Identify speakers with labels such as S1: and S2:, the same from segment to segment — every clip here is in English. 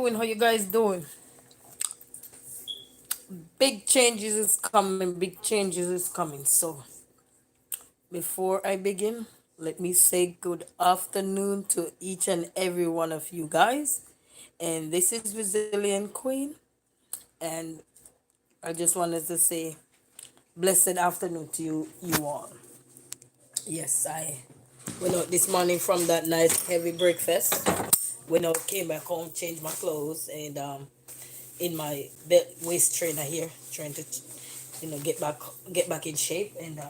S1: doing? How you guys doing? Big changes is coming. Big changes is coming. So before I begin, let me say good afternoon to each and every one of you guys. And this is Resilient Queen. And I just wanted to say blessed afternoon to you all. Yes, I went out this morning from that nice heavy breakfast. When I came back home, changed my clothes, and in my belt waist trainer here, trying to get back in shape. And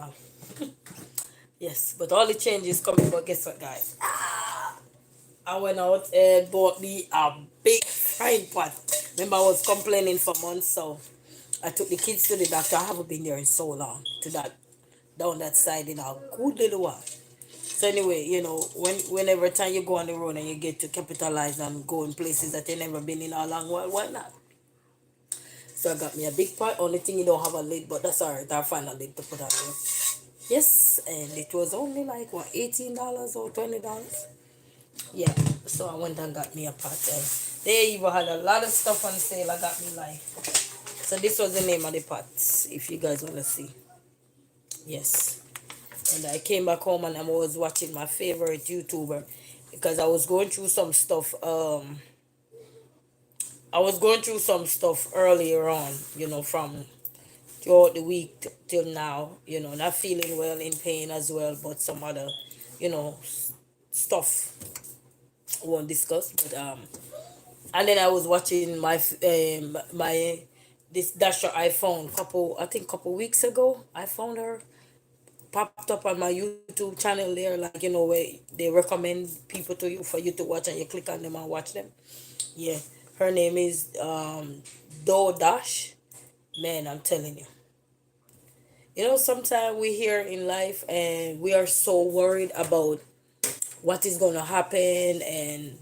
S1: yes, but all the changes coming. But guess what, guys? I went out and bought me a big frying pan. Remember, I was complaining for months, so I took the kids to the doctor. I haven't been there in so long, to that down that side in a good little while. So anyway, whenever time you go on the road and you get to capitalize and go in places that you never been in a long while, why not? So I got me a big pot. Only thing you don't have a lid, but that's alright. I'll find a lid to put on there. Yes, and it was only like what, $18 or $20. Yeah. So I went and got me a pot, and they even had a lot of stuff on sale. I got me like. So this was the name of the pot. If you guys wanna see. Yes. And I came back home and I was watching my favorite YouTuber because I was going through some stuff. I was going through some stuff earlier on, from throughout the week till now, not feeling well, in pain as well, but some other, stuff I won't discuss. But and then I was watching my this dasher I found couple weeks ago. I found her popped up on my YouTube channel there, like where they recommend people to you for you to watch, and you click on them and watch them. Yeah, her name is Dash. Man, I'm telling you. Sometimes we here in life and we are so worried about what is going to happen and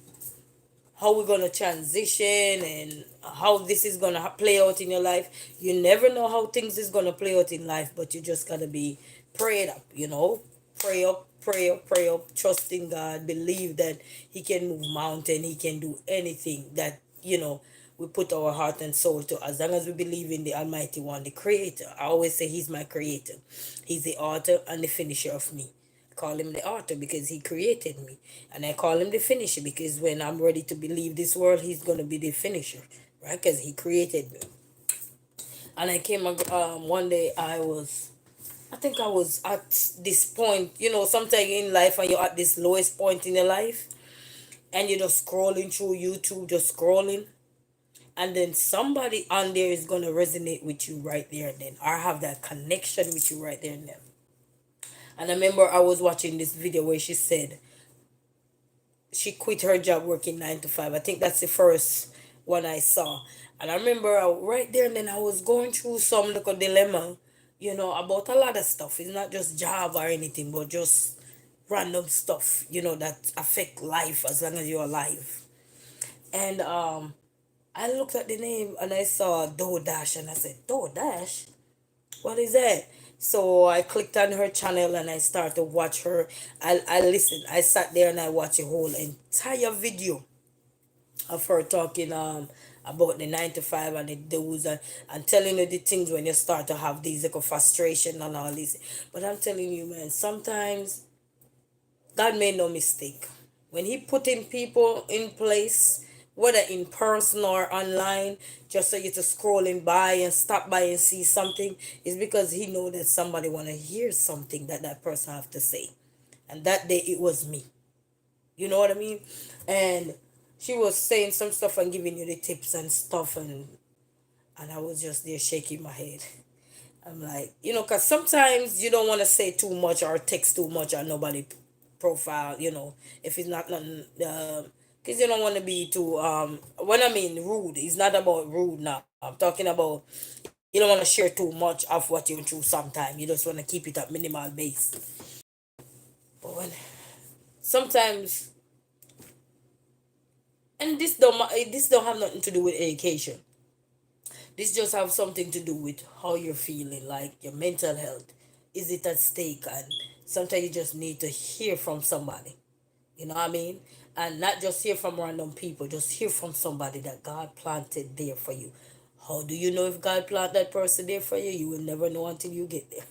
S1: how we're going to transition and how this is going to play out in your life. You never know how things is going to play out in life, but you just got to be prayed up. Pray up, pray up, pray up, trust in God, believe that he can move mountain, he can do anything that, we put our heart and soul to, as long as we believe in the Almighty One, the Creator. I always say he's my creator. He's the author and the finisher of me. I call him the author because he created me. And I call him the finisher because when I'm ready to believe this world, he's going to be the finisher, right? Because he created me. And I came one day, I think I was at this point, sometime in life and you're at this lowest point in your life and you're just scrolling through YouTube, just scrolling, and then somebody on there is going to resonate with you right there and then, or have that connection with you right there and then. And I remember I was watching this video where she said she quit her job working 9 to 5. I think that's the first one I saw. And I remember right there and then I was going through some little dilemma, about a lot of stuff. It's not just job or anything, but just random stuff, that affect life as long as you're alive. And I looked at the name and I saw DoorDash and I said, DoorDash? What is that? So I clicked on her channel and I started to watch her. I listened. I sat there and I watched a whole entire video of her talking about the 9 to 5 and the do's, and telling you the things when you start to have these like frustration and all this. But I'm telling you, man, sometimes God made no mistake. When he put in people in place, whether in person or online, just so you to scrolling by and stop by and see something, is because he know that somebody want to hear something that that person have to say. And that day it was me. You know what I mean? And she was saying some stuff and giving you the tips and stuff, and I was just there shaking my head. I'm like, because sometimes you don't want to say too much or text too much on nobody profile, if it's not nothing, because you don't want to be too, when I mean rude, it's not about rude now. I'm talking about you don't want to share too much of what you're through sometime. You just want to keep it at minimal base. But when sometimes, and this don't have nothing to do with education. This just have something to do with how you're feeling, like your mental health. Is it at stake? And sometimes you just need to hear from somebody. You know what I mean? And not just hear from random people, just hear from somebody that God planted there for you. How do you know if God planted that person there for you? You will never know until you get there.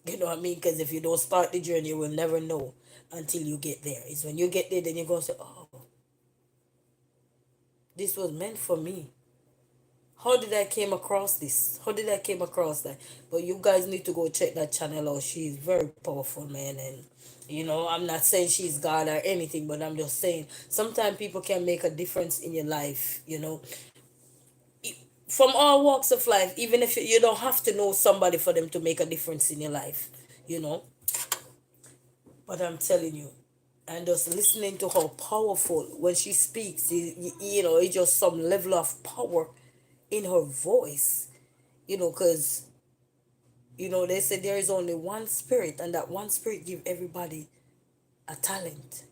S1: You know what I mean? Because if you don't start the journey, you will never know until you get there. It's when you get there, then you're going to say, oh, this was meant for me. How did I came across this? How did I came across that? But you guys need to go check that channel out. She's very powerful, man. And I'm not saying she's God or anything, but I'm just saying sometimes people can make a difference in your life. From all walks of life. Even if you don't have to know somebody for them to make a difference in your life. You know. But I'm telling you, and just listening to how powerful when she speaks, it's just some level of power in her voice. Because they say there is only one spirit, and that one spirit give everybody a talent.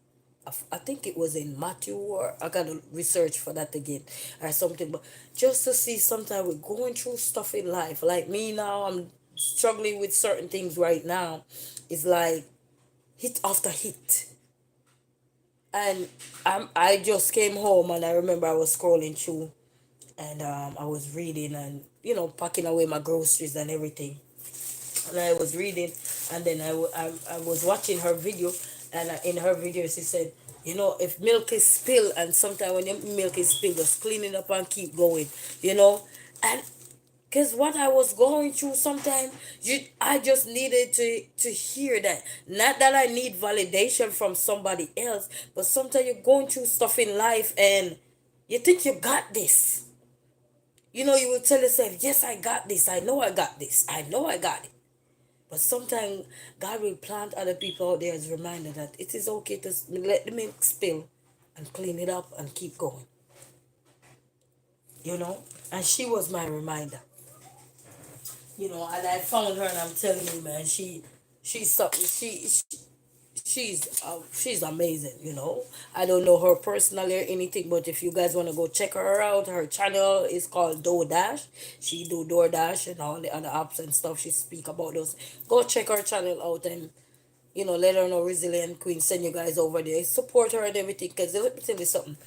S1: I think it was in Matthew, or I gotta research for that again or something. But just to see, sometimes we're going through stuff in life. Like me now, I'm struggling with certain things right now. It's like hit after hit. And I just came home, and I remember I was scrolling through, and I was reading, and packing away my groceries and everything. And I was reading, and then I was watching her video, and in her video she said, if milk is spilled, and sometimes when your milk is spilled, just clean it up and keep going, and because what I was going through, sometimes I just needed to hear that. Not that I need validation from somebody else, but sometimes you're going through stuff in life, and you think you got this. You will tell yourself, yes, I got this. I know I got this. I know I got it. But sometimes God will plant other people out there as a reminder that it is okay to let the milk spill and clean it up and keep going. And she was my reminder. And I found her, and I'm telling you, man, she's something. She's amazing. I don't know her personally or anything, but if you guys want to go check her out, her channel is called DoorDash. She do DoorDash and all the other apps and stuff. She speak about those. Go check her channel out, and let her know Resilient Queen send you guys over there. Support her and everything, because let me tell you something.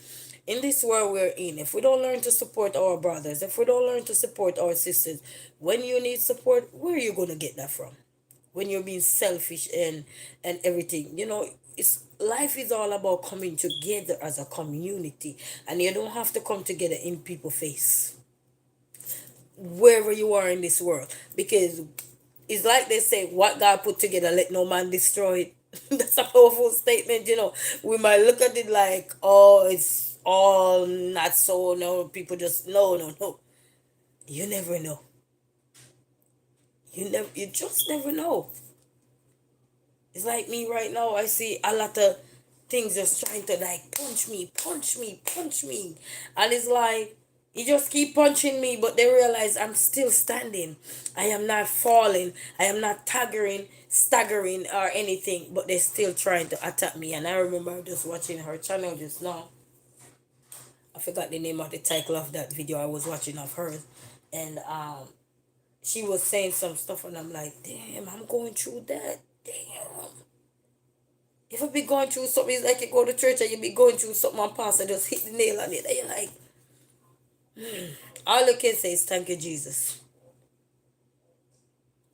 S1: In this world we're in, if we don't learn to support our brothers, if we don't learn to support our sisters, when you need support, where are you going to get that from? When you're being selfish and everything, it's life is all about coming together as a community, and you don't have to come together in people face wherever you are in this world, because it's like they say, what God put together, let no man destroy it. That's a powerful statement. We might look at it like, oh, it's all not so, no, people just, no, no, no. You never know. You just never know. It's like me right now. I see a lot of things just trying to like punch me, punch me, punch me. And it's like, you just keep punching me, but they realize I'm still standing. I am not falling. I am not staggering or anything, but they're still trying to attack me. And I remember just watching her channel just now. I forgot the name of the title of that video I was watching of hers. And she was saying some stuff, and I'm like, damn, I'm going through that. Damn. If I be going through something, it's like you go to church and you be going through something and pastor just hit the nail on it. And you're like, all you can say is thank you, Jesus.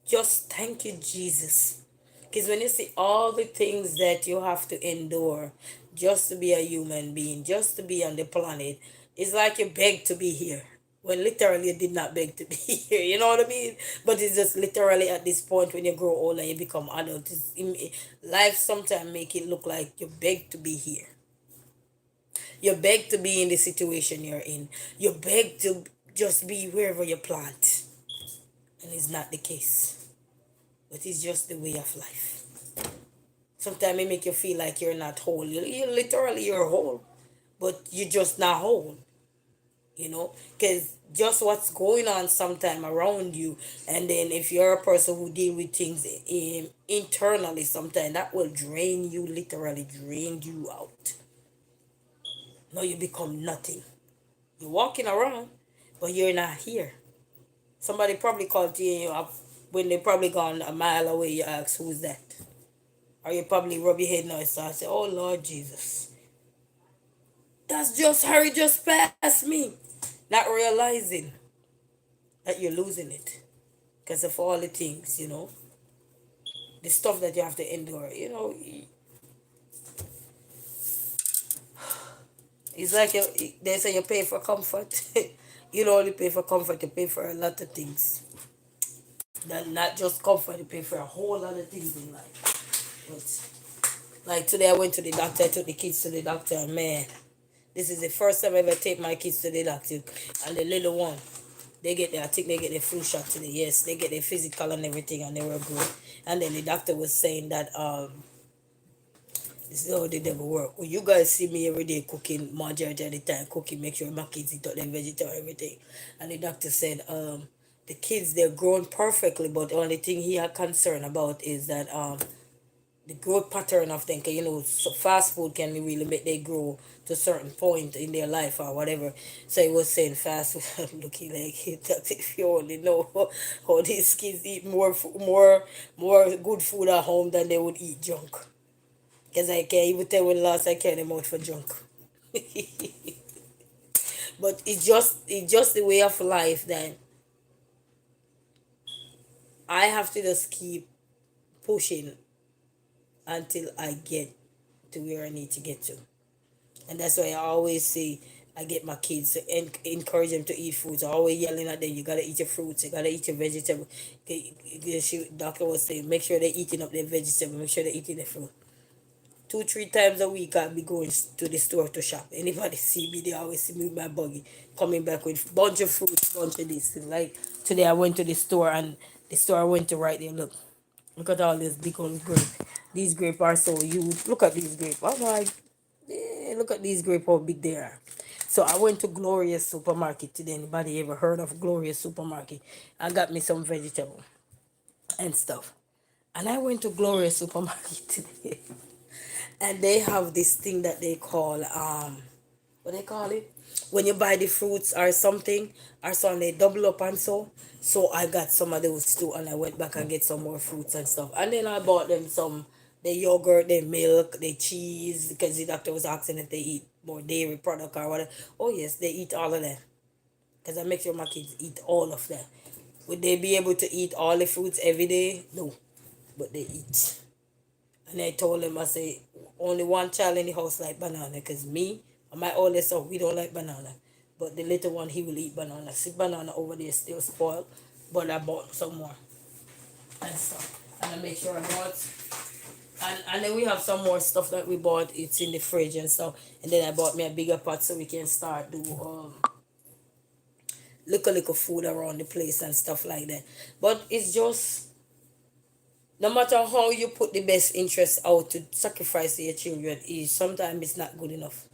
S1: Just thank you, Jesus. Because when you see all the things that you have to endure just to be a human being, just to be on the planet, it's like you beg to be here. When literally you did not beg to be here, you know what I mean? But it's just literally at this point when you grow old and you become adult, life sometimes make it look like you beg to be here. You beg to be in the situation you're in. You beg to just be wherever you plant. And it's not the case. But it's just the way of life. Sometimes it make you feel like you're not whole. You literally you're whole, but you're just not whole. Because just what's going on sometime around you, and then if you're a person who deal with things internally, sometimes that will drain you, literally drain you out. No, you become nothing. You're walking around, but you're not here. Somebody probably called you up when they probably gone a mile away. You ask, who's that? Or you probably rub your head now and start say, oh Lord Jesus. That's just hurry just past me. Not realizing that you're losing it because of all the things, the stuff that you have to endure. It's like they say you pay for comfort. You don't only pay for comfort, you pay for a lot of things. That not just comfort, you pay for a whole lot of things in life. But like today, I went to the doctor. I took the kids to the doctor, and man, this is the first time I ever take my kids to the doctor. And the little one, I think they get their flu shot today. Yes, they get their physical and everything, and they were good. And then the doctor was saying that this is how the devil work. When you guys see me every day cooking, majority of the time cooking, make sure my kids eat all their vegetable everything. And the doctor said, the kids they're growing perfectly, but the only thing he had concern about is that the growth pattern of them, 'cause, so fast food can really make they grow to a certain point in their life or whatever. So he was saying fast food. I'm looking like that if you only know how these kids eat more good food at home than they would eat junk. Because I can't even tell when last I carried them out for junk. But it's just the way of life that I have to just keep pushing until I get to where I need to get to. And that's why I always say I get my kids to encourage them to eat fruits. I always yelling at them, you gotta eat your fruits, you gotta eat your vegetables. Doctor was saying, make sure they're eating up their vegetables, make sure they're eating their fruit. 2 3 times a week I'll be going to the store to shop. Anybody see me, they always see me with my buggy coming back with bunch of fruits, bunch of this. Like today I went to the store, and the store I went to right there, look at all this big old grape. These grape are so huge. Look at these grape. I'm like, look at these grape how big they are. So I went to Glorious Supermarket today. Anybody ever heard of Glorious Supermarket? I got me some vegetable and stuff. And I went to Glorious Supermarket today. And they have this thing that they call what they call it, when you buy the fruits or something, or something they double up and so I got some of those too, and I went back and get some more fruits and stuff, and then I bought them some the yogurt, the milk, the cheese, because the doctor was asking if they eat more dairy product or whatever. Oh yes, they eat all of that, because I make sure my kids eat all of that. Would they be able to eat all the fruits every day? No, but they eat. And I told him, I say, only one child in the house like banana, because me and my oldest son, we don't like banana. But the little one, he will eat banana. See, banana over there still spoiled, but I bought some more and stuff. And I make sure I bought, and then we have some more stuff that we bought. It's in the fridge and stuff. And then I bought me a bigger pot so we can start do little food around the place and stuff like that. But it's just no matter how you put the best interest out to sacrifice your children is sometimes it's not good enough.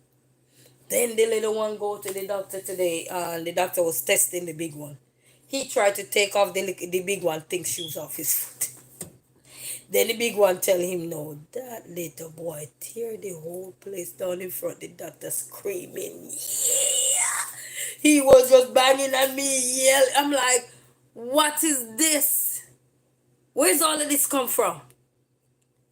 S1: Then the little one go to the doctor today, and the doctor was testing the big one. He tried to take off the big one thing shoes off his foot. Then the big one tell him no. That little boy tear the whole place down in front. The doctor screaming, yeah. He was just banging at me, yell. I'm like, what is this? Where's all of this come from?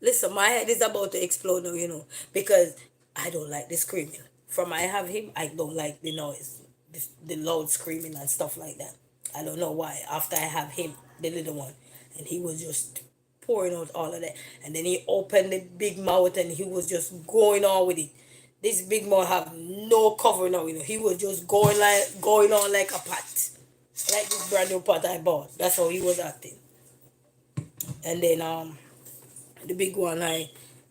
S1: Listen, my head is about to explode now, because I don't like the screaming. From I have him, I don't like the noise, the loud screaming and stuff like that. I don't know why. After I have him, the little one, and he was just pouring out all of that, and then he opened the big mouth and he was just going on with it. This big mouth have no cover now, He was just going on like a pot, like this brand new pot I bought. That's how he was acting. And then the big one,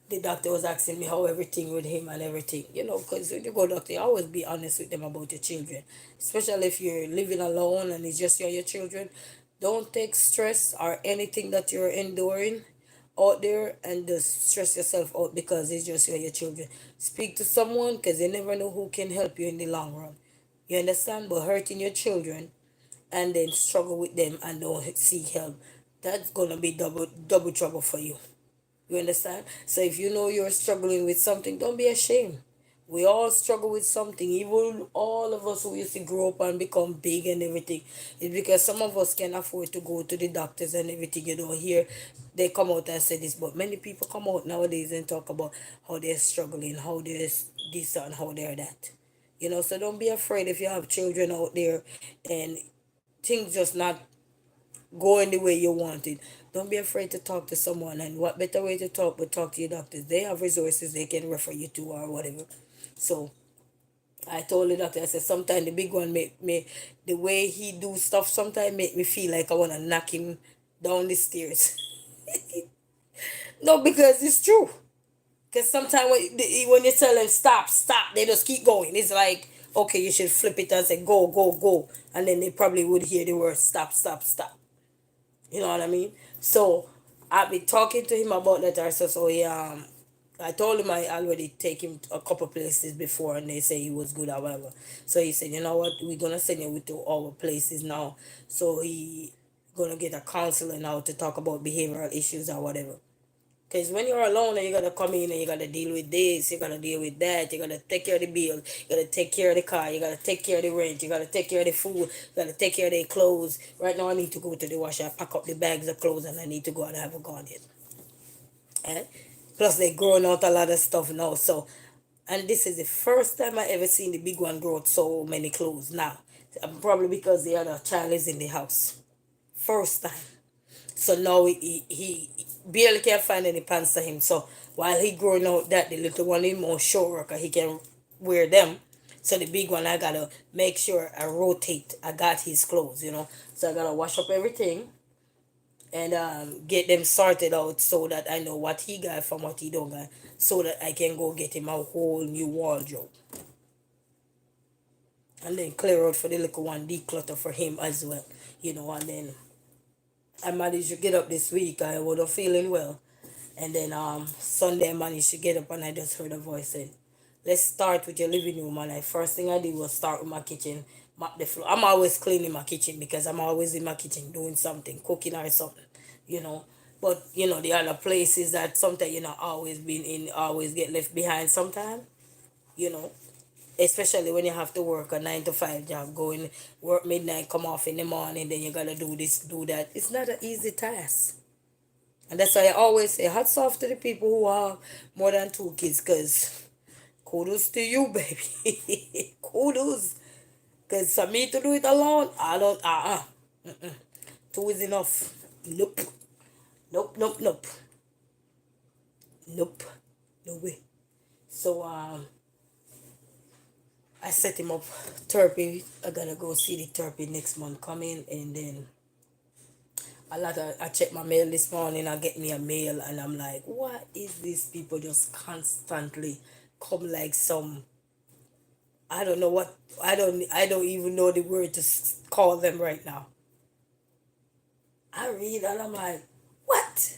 S1: the doctor was asking me how everything with him and everything, because when you go doctor, you always be honest with them about your children, especially if you're living alone and it's just you and your children. Don't take stress or anything that you're enduring out there and just stress yourself out because it's just you and your children. Speak to someone, because you never know who can help you in the long run. You understand? But hurting your children and then struggle with them and don't seek help, that's gonna be double trouble for you. You understand? So if you know you're struggling with something, don't be ashamed. We all struggle with something. Even all of us who used to grow up and become big and everything, it's because some of us can afford to go to the doctors and everything. You don't hear they come out and say this, but many people come out nowadays and talk about how they're struggling, how they're this and how they're that. So don't be afraid if you have children out there and things just not going the way you want it. Don't be afraid to talk to someone. And what better way to talk but talk to your doctors? They have resources they can refer you to or whatever. So I told the doctor, I said, sometimes the big one make me, the way he do stuff sometimes make me feel like I want to knock him down the stairs. No, because it's true. Because sometimes when you tell them stop, stop, they just keep going. It's like, okay, you should flip it and say go, go, go. And then they probably would hear the word stop, stop, stop. You know what I mean? So I've been talking to him about that. I said, so yeah, I told him I already take him to a couple places before and they say he was good or whatever. So he said, you know what, we're gonna send you to our places now. So he gonna get a counselor now to talk about behavioral issues or whatever. Because when you're alone and you gotta come in and you gotta deal with this, you gotta deal with that, you gotta take care of the bill, you gotta take care of the car, you gotta take care of the rent, you gotta take care of the food, you gotta take care of the clothes. Right now I need to go to the washer, pack up the bags of clothes and I need to go and have a gone yet. Eh? Plus they growing out a lot of stuff now. So and this is the first time I ever seen the big one grow out so many clothes now. Probably because the other child is in the house. First time. So now he barely can find any pants for him. So while he growing out that, the little one is more sure because he can wear them. So the big one, I gotta make sure I rotate. I got his clothes. So I gotta wash up everything and get them sorted out so that I know what he got from what he don't got, so that I can go get him a whole new wardrobe. And then clear out for the little one, declutter for him as well. And then I managed to get up this week. I wasn't feeling well. And then Sunday I managed to get up and I just heard a voice saying, let's start with your living room. And the first thing I did was start with my kitchen, mop the floor. I'm always cleaning my kitchen because I'm always in my kitchen doing something, cooking or something, you know. But the other places that sometimes always been in always get left behind sometimes, you know. Especially when you have to work a 9 to 5 job, going work midnight, come off in the morning, then you gotta do this, do that. It's not an easy task. And that's why I always say hats off to the people who have more than 2 kids, because kudos to you, baby. Kudos. Because for me to do it alone, I don't, two is enough. Nope. Nope, nope, nope. Nope. No way. So, I set him up therapy. I gotta go see the therapy next month coming, and then I check my mail this morning. I get me a mail and I'm like, what is this? People just constantly come like some, I don't know what, I don't even know the word to call them right now. I read and I'm like, what?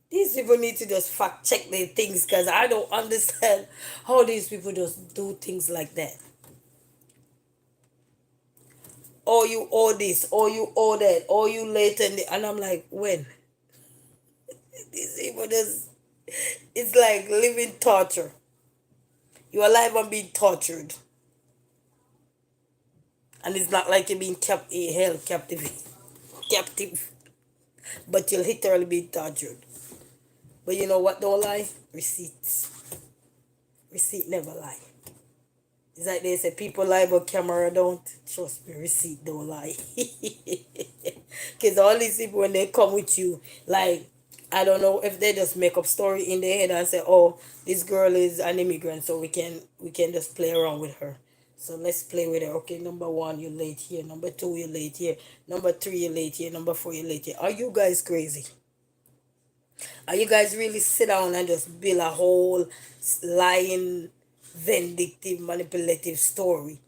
S1: These people need to just fact check their things, because I don't understand how these people just do things like that. Or you owe this, or you owe that, or you late, and I'm like, when? These people just, it's like living torture. You're alive and being tortured. And it's not like you're being kept held captive, but you'll literally be tortured. But you know what don't lie? Receipts. Receipt never lie. It's like they say people lie but camera don't. Trust me, receipt don't lie. Because all these people when they come with you, like, I don't know if they just make up story in their head and say, oh, this girl is an immigrant, so we can just play around with her. So let's play with her. Okay, number one, you're late here. Number two, you're late here. Number three, you're late here. Number four, you're late here. Are you guys crazy? Are you guys really sit down and just build a whole lying, vindictive, manipulative story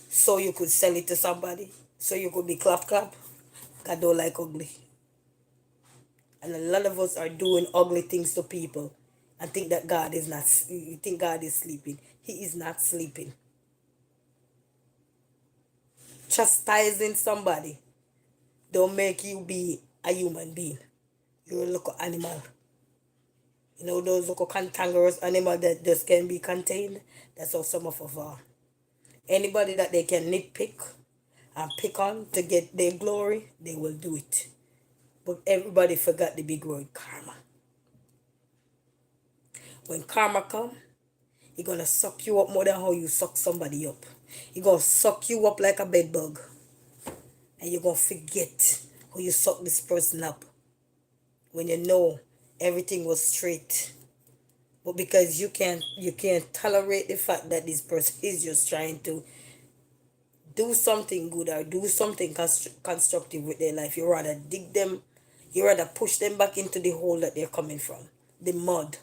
S1: so you could sell it to somebody? So you could be clap clap? I don't like ugly. And a lot of us are doing ugly things to people and think that God is not, you think God is sleeping. He is not sleeping. Chastising somebody don't make you be a human being. You're a little animal. Those little cantankerous animal that just can be contained. That's how some of us are. Anybody that they can nitpick and pick on to get their glory, they will do it. But everybody forgot the big word karma. When karma come, He gonna suck you up more than how you suck somebody up. He gonna suck you up like a bed bug. And you're gonna forget how you suck this person up. When you know everything was straight. But because you can't tolerate the fact that this person is just trying to do something good or do something constructive with their life, you rather dig them, you rather push them back into the hole that they're coming from, the mud.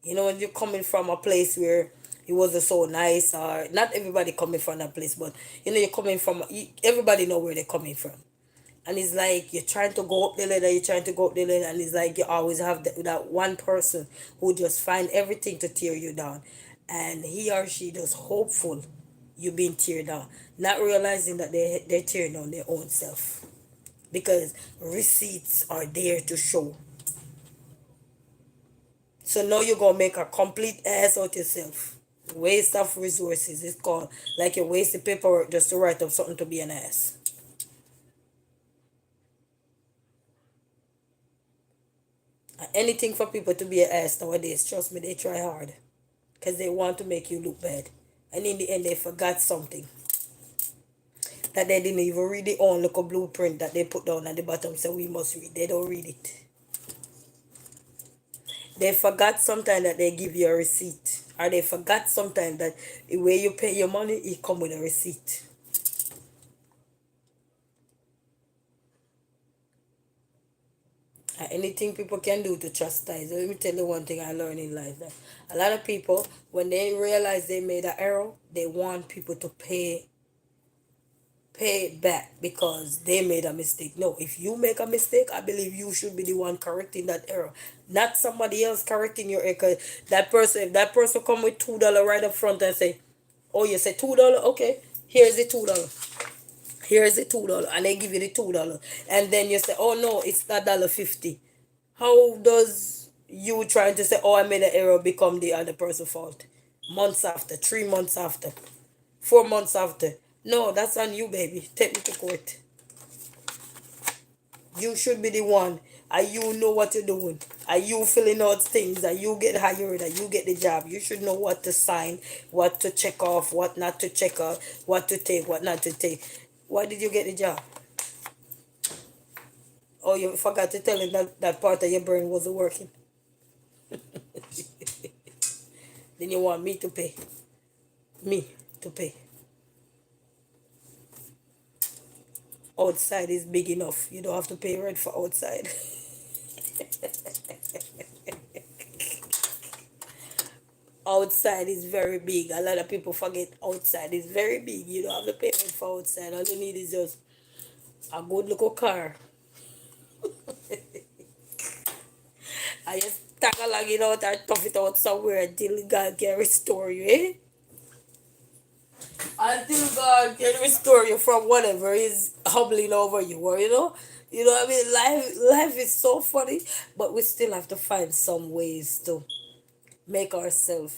S1: You know, when you're coming from a place where it wasn't so nice, or not everybody coming from that place, but you know, you're coming from, everybody know where they're coming from. And it's like you're trying to go up the ladder, you're trying to go up the ladder, and it's like you always have that one person who just find everything to tear you down. And he or she just hopeful you being teared down, not realizing that they're tearing down their own self. Because receipts are there to show. So now you're gonna make a complete ass out yourself. Waste of resources. It's called like you wasted paperwork just to write up something to be an ass. Anything for people to be an ass nowadays, trust me, they try hard. Because they want to make you look bad. And in the end, they forgot something. That they didn't even read the own little blueprint that they put down at the bottom, so we must read. They don't read it. They forgot sometimes that they give you a receipt. Or they forgot sometimes that the way you pay your money, it come with a receipt. Anything people can do to chastise. Let me tell you one thing I learned in life. That a lot of people, when they realize they made an error, they want people to pay it back because they made a mistake. No, if you make a mistake, I believe you should be the one correcting that error, not somebody else correcting your error. 'Cause if that person come with $2 right up front and say, "Oh, you say $2? Okay, here's the $2. Here's the $2," and they give you the $2, and then you say, "Oh no, it's not $1.50." How does you trying to say, "Oh, I made an error," become the other person's fault? Months after, 3 months after, 4 months after. No, that's on you, baby. Take me to court. You should be the one. And you know what you're doing. Are you filling out things? Are you get hired? Are you get the job? You should know what to sign, what to check off, what not to check off, what to take, what not to take. Why did you get the job? Oh, you forgot to tell him that part of your brain wasn't working. Then you want me to pay. Me to pay. Outside is big enough. You don't have to pay rent for outside. Outside is very big. A lot of people forget outside is very big. You don't have to pay rent for outside. All you need is just a good little car. I just tag along it out or tough it out somewhere until God can restore you, eh? Until God can restore you from whatever is humbling over you, or you know what I mean. Life is so funny, but we still have to find some ways to make ourselves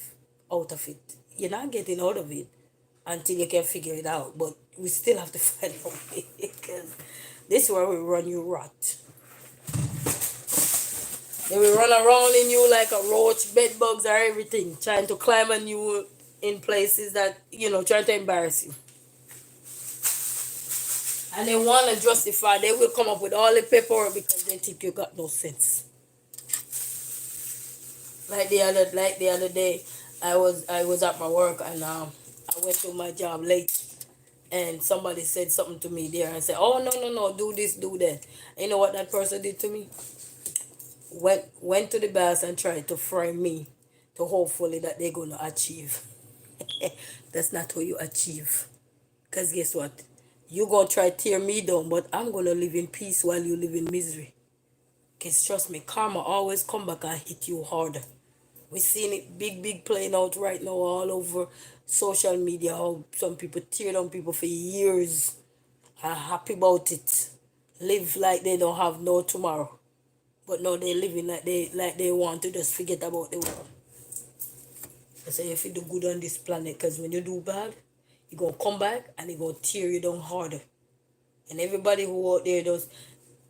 S1: out of it. You're not getting out of it until you can figure it out, but we still have to find a way because this is where we run you rot. They will run around in you like a roach, bed bugs, or everything, trying to climb on you in places that, trying to embarrass you. And they want to justify, they will come up with all the paperwork because they think you got no sense. Like the other day, I was at my work and I went to my job late and somebody said something to me there and said, "Oh no, do this, do that." And you know what that person did to me? Went to the boss and tried to frame me to hopefully that they're gonna achieve. That's not how you achieve. Cause guess what? You gonna try to tear me down, but I'm gonna live in peace while you live in misery. Cause trust me, karma always come back and hit you harder. We're seeing it big playing out right now all over social media. How some people tear down people for years, are happy about it, live like they don't have no tomorrow. But now they living like they want to just forget about the world. I say if you do good on this planet, because when you do bad, you're gonna come back and you're gonna tear you down harder. And everybody who out there does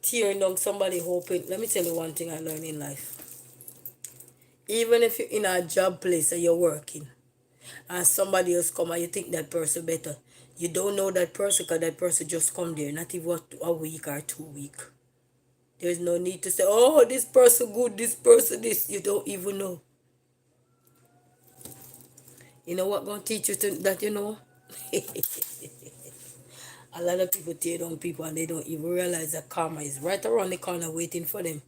S1: tearing down somebody hoping. Let me tell you one thing I learned in life. Even if you're in a job place and you're working, and somebody else come and you think that person better. You don't know that person because that person just come there, not even a week or 2 week. There's no need to say, oh, this person good, this person this. You don't even know. You know what gonna teach you to, that you know? A lot of people tear down people and they don't even realize that karma is right around the corner waiting for them.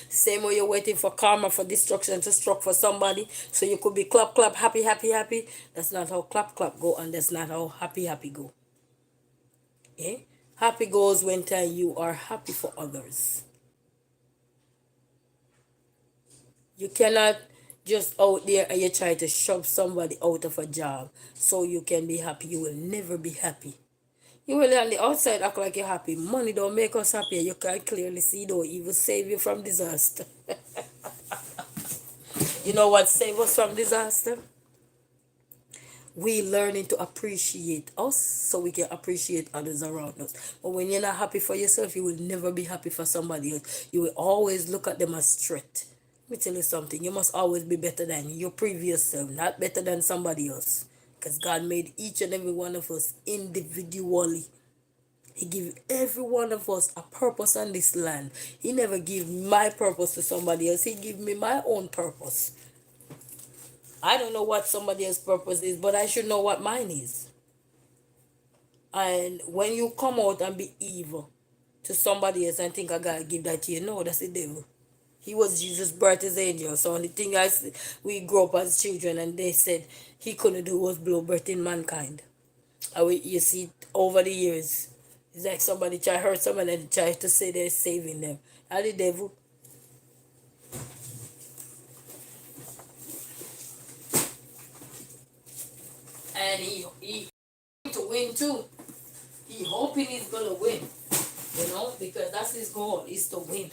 S1: Same way you're waiting for karma for destruction to struck for somebody, so you could be clap clap happy happy happy. That's not how clap clap go, and that's not how happy happy go. Eh? Happy goes when time you are happy for others. You cannot just out there and you try to shove somebody out of a job so you can be happy. You will never be happy. You will on the outside act like you're happy. Money don't make us happy. You can clearly see though, even save you from disaster. You know what save us from disaster? We learning to appreciate us so we can appreciate others around us. But when you're not happy for yourself, you will never be happy for somebody else. You will always look at them as threat. Let me tell you something. You must always be better than your previous self, not better than somebody else. Because God made each and every one of us individually. He gave every one of us a purpose on this land. He never gave my purpose to somebody else. He gave me my own purpose. I don't know what somebody else's purpose is, but I should know what mine is. And when you come out and be evil to somebody else and think I gotta give that to you, no, that's the devil. He was Jesus' brightest angel. So only thing we grew up as children and they said he couldn't do was blow birth in mankind. And you see over the years, it's like somebody hurt someone and try to say they're saving them. And the devil. And he to win too. He hoping he's gonna win. You know, because that's his goal, is to win.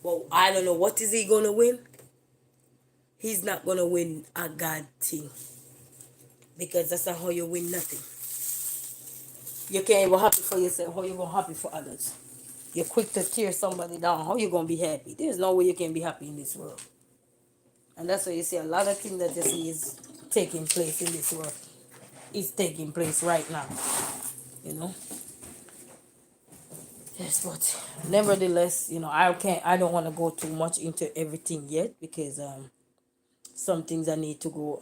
S1: But I don't know what is he gonna win. He's not gonna win a God thing. Because that's not how you win nothing. You can't even happy for yourself. How you gonna happy for others? You're quick to tear somebody down. How you gonna be happy? There's no way you can be happy in this world. And that's why you see a lot of things that you see is taking place in this world. It's taking place right now. You know? Yes, but nevertheless, you know, I don't want to go too much into everything yet because some things I need to go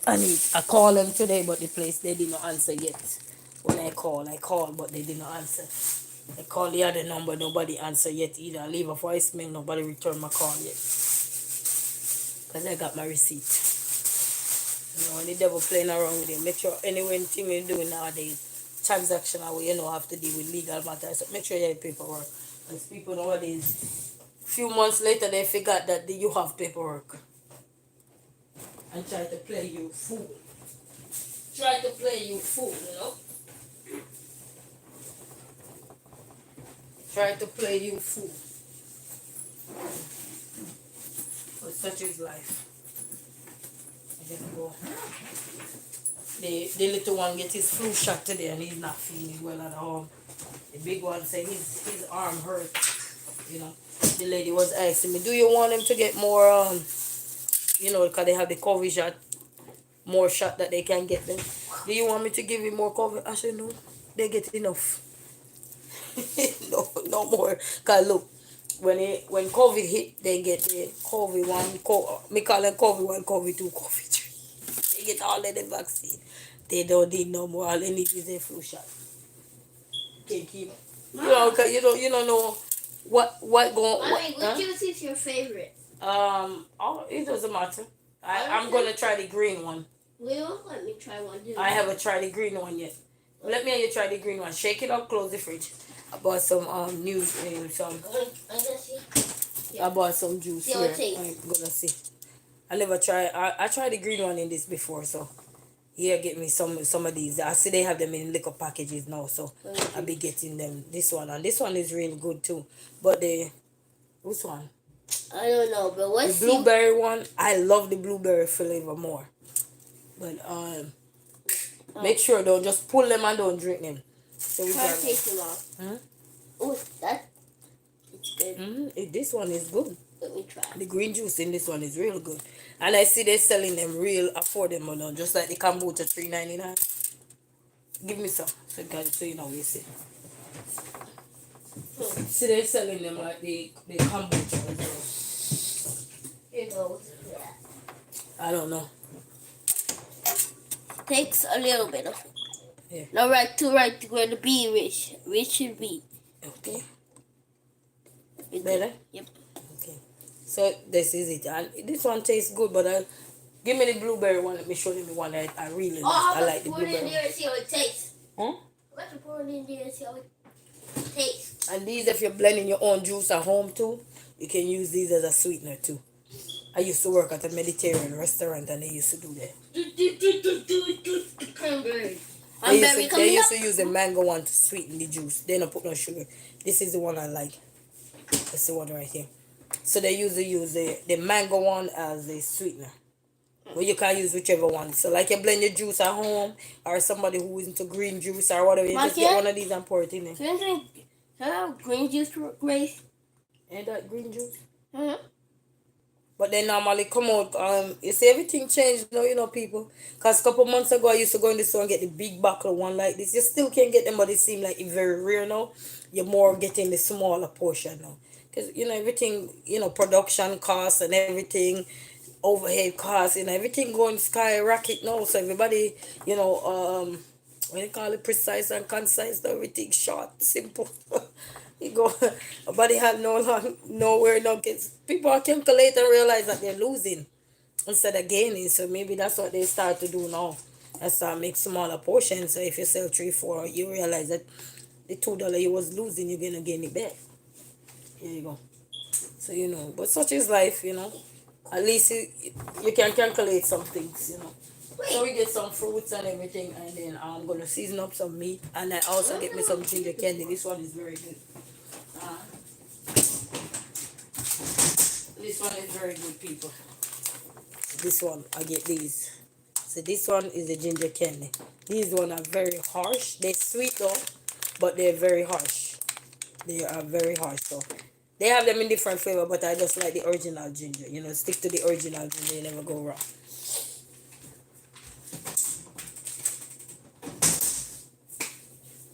S1: I call them today, but the place they did not answer yet. When I call, but they did not answer. I call the other number, nobody answer yet either. I leave a voicemail, nobody return my call yet. Because I got my receipt. You know, when the devil playing around with you, make sure anything you're doing nowadays, transactional, you know, have to deal with legal matters. So make sure you have paperwork. Because people nowadays, few months later, they forgot that you have paperwork. And try to play you fool. Try to play you fool, you know. Try to play you fool. But such is life. I just go. The little one get his flu shot today and he's not feeling well at all. The big one said his arm hurt. You know. The lady was asking me, do you want him to get more you know, because they have the COVID shot, more shot that they can get them. Do you want me to give him more COVID? I said, no, they get enough. no more. Because look, when COVID hit, they get the COVID 1, me call them COVID 1, COVID 2, COVID 3. They get all of the vaccine. They don't need no more. All they need is a flu shot. Can't keep. You know, cause you don't know what going.
S2: Mommy, which juice is your favorite?
S1: Oh, it doesn't matter. I'm gonna try the green one.
S2: Will you let me try one too?
S1: I haven't tried the green one yet. Let me have you try the green one. Shake it up, close the fridge. I bought some I bought some juice here. I'm gonna see. I never try. I tried the green one in this before, so here get me some of these. I see they have them in liquor packages now, so I'll be getting them. This one and this one is really good too. But which one?
S2: I don't know, but what's
S1: the blueberry one? I love the blueberry flavor more. But make sure don't just pull them and don't drink them. So we
S2: try to taste them off. Oh, it's good.
S1: This one is good.
S2: Let me try.
S1: The green juice in this one is real good. And I see they're selling them real affordable now, just like the kombucha $3.99. Give me some so you know what you see. See they're selling them like the kombucha as well.
S2: Here goes.
S1: I don't know.
S2: Takes a little bit of it.
S1: Yeah.
S2: Now right where the B rich. Rich should be.
S1: Okay.
S2: Is
S1: Better?
S2: it? Yep.
S1: Okay. So this is it. And this one tastes good, but give me the blueberry one. Let me show you the one I really like. I like the
S2: put it in
S1: blueberry.
S2: there and see how it tastes.
S1: Hmm?
S2: Let me pour it in there and see how it tastes.
S1: And these, if you're blending your own juice at home too, you can use these as a sweetener too. I used to work at a Mediterranean restaurant and they used to do that.
S2: Cranberry.
S1: They used to use the mango one to sweeten the juice. They don't put no sugar. This is the one I like. That's the one right here. So they usually use the mango one as a sweetener. Well, you can use whichever one. So like you blend your juice at home, or somebody who is into green juice or whatever, you just get one of these and pour it in there.
S2: Can I have green juice, Grace?
S1: Ain't that green juice?
S2: Mm-hmm.
S1: But they normally come out, you see everything changed now, you know, people. Because a couple months ago, I used to go in the store and get the big bottle one like this. You still can get them, but it seems like it's very rare now. You're more getting the smaller portion now. Because, you know, everything, you know, production costs and everything, overhead costs, you know, everything going skyrocket now. So everybody, you know, what do you call it, precise and concise, everything short, simple. You go, nobody had nowhere, no kids. People are calculate and realize that they're losing instead of gaining. So maybe that's what they start to do now. And start make smaller portions. So if you sell 3, 4, you realize that the $2 you was losing, you're gonna gain it back. Here you go. So you know, but such is life, you know. At least you can calculate some things, you know. So we get some fruits and everything, and then I'm gonna season up some meat, and I also get me some ginger candy. This one is very good. This one is very good, people. This one, I get these. So this one is the ginger candy. These one are very harsh. They're sweet though, but they're very harsh. They are very harsh. So they have them in different flavor, but I just like the original ginger. You know, stick to the original ginger. You never go wrong.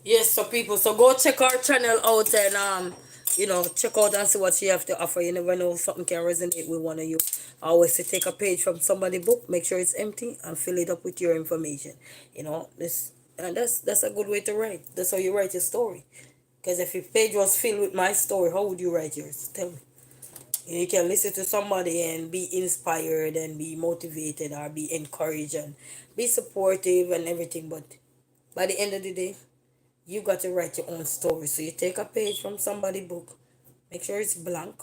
S1: Yes, so people, so go check our channel out and you know, check out and see what she have to offer. You never know, something can resonate with one of you. I always say take a page from somebody's book, make sure it's empty, and fill it up with your information. You know, that's a good way to write. That's how you write your story. Because if your page was filled with my story, how would you write yours? Tell me. You can listen to somebody and be inspired and be motivated or be encouraged and be supportive and everything. But by the end of the day, you got to write your own story. So you take a page from somebody's book, make sure it's blank,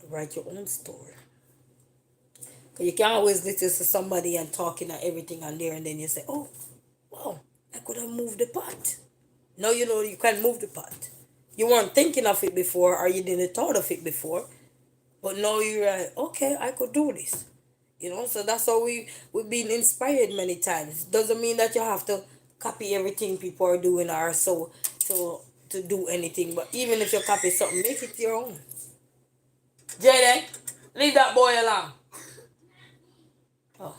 S1: write your own story. Because you can't always listen to somebody and talking and everything on there and then you say, oh, wow, I could have moved the pot. No, you know, you can't move the pot. You weren't thinking of it before or you didn't thought of it before. But now you're like, okay, I could do this. You know, so that's how we've been inspired many times. Doesn't mean that you have to copy everything people are doing or so to do anything. But even if you copy something, make it your own. Jaden, leave that boy alone. Oh,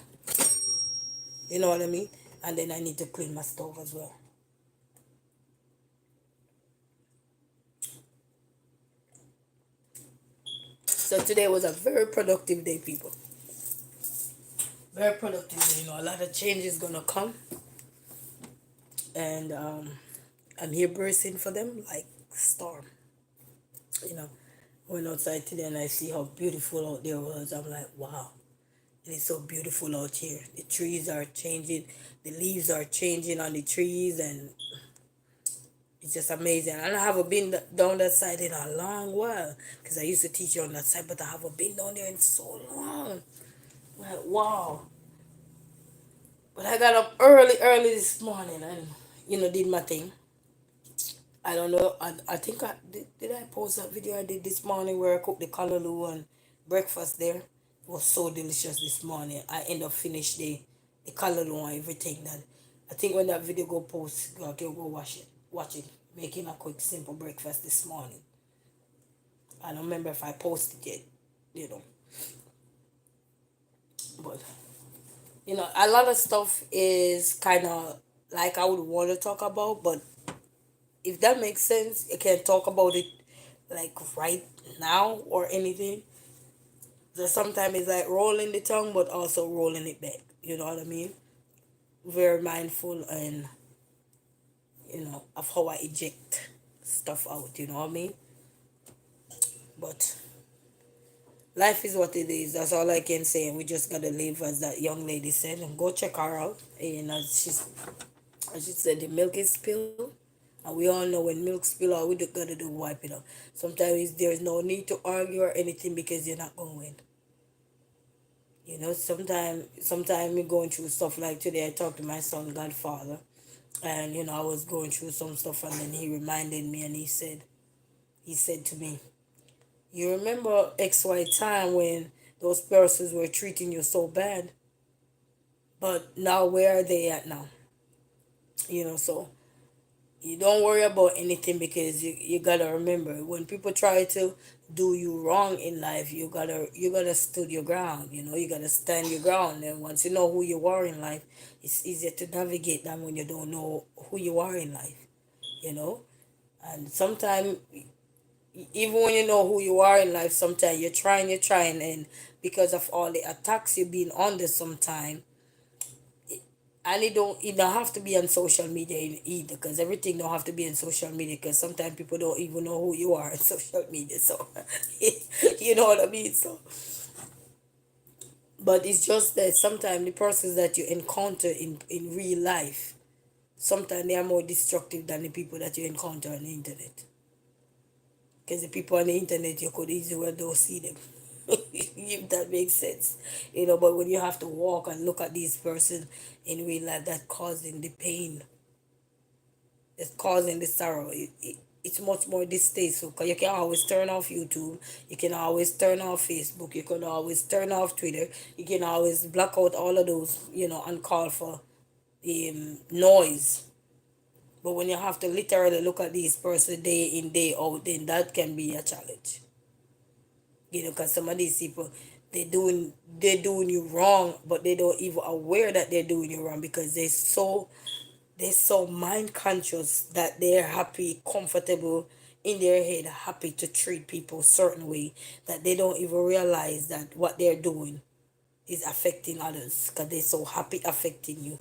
S1: you know what I mean? And then I need to clean my stove as well. So today was a very productive day, people. Very productive day. You know, a lot of change is gonna come, and I'm here bracing for them like storm. You know, I went outside today and I see how beautiful out there was. I'm like, wow, it is so beautiful out here. The trees are changing, the leaves are changing on the trees, and it's just amazing. And I haven't been down that side in a long while because I used to teach on that side, but I haven't been down there in so long. I'm like, wow. But I got up early this morning and, you know, did my thing. I don't know. I think did I post that video I did this morning where I cooked the callaloo and breakfast there. It was so delicious this morning. I end up finish the callaloo and everything. That I think when that video go post, go watch it. Watch it. Making a quick simple breakfast this morning. I don't remember if I posted yet, you know. But a lot of stuff is kind of like I would want to talk about, but if that makes sense, you can talk about it like right now or anything. So sometimes it's like rolling the tongue, but also rolling it back. You know what I mean? Very mindful and of how I eject stuff out. You know what I mean? But life is what it is. That's all I can say. And we just gotta live, as that young lady said, and go check her out. And as she said, the milk is spilled. And we all know when milk spill out, we gotta do wipe it up. Sometimes there's no need to argue or anything because you're not gonna win. Sometimes you're going through stuff like today. I talked to my son, Godfather, and I was going through some stuff, and then he reminded me, and he said to me, "You remember XY time when those persons were treating you so bad, but now where are they at now?" So you don't worry about anything because you gotta remember when people try to do you wrong in life, you gotta stood your ground. You gotta stand your ground, and once you know who you are in life, it's easier to navigate than when you don't know who you are in life. you know and sometimes, even when you know who you are in life, sometimes you're trying, and because of all the attacks you've been under sometime. And it don't have to be on social media either, because everything don't have to be on social media, because sometimes people don't even know who you are on social media. So you know what I mean. So, but it's just that sometimes the persons that you encounter in real life, sometimes they are more destructive than the people that you encounter on the internet. Because the people on the internet, you could easily well don't see them. If that makes sense. But when you have to walk and look at these persons in real life, that causing the pain, it's causing the sorrow. It's much more distasteful, because you can always turn off YouTube, you can always turn off Facebook, you can always turn off Twitter, you can always block out all of those, uncalled for noise. But when you have to literally look at these person day in day out, then that can be a challenge. Because some of these people, they're doing you wrong, but they don't even aware that they're doing you wrong, because they're so mind conscious that they're happy, comfortable in their head, happy to treat people a certain way, that they don't even realize that what they're doing is affecting others, because they're so happy affecting you,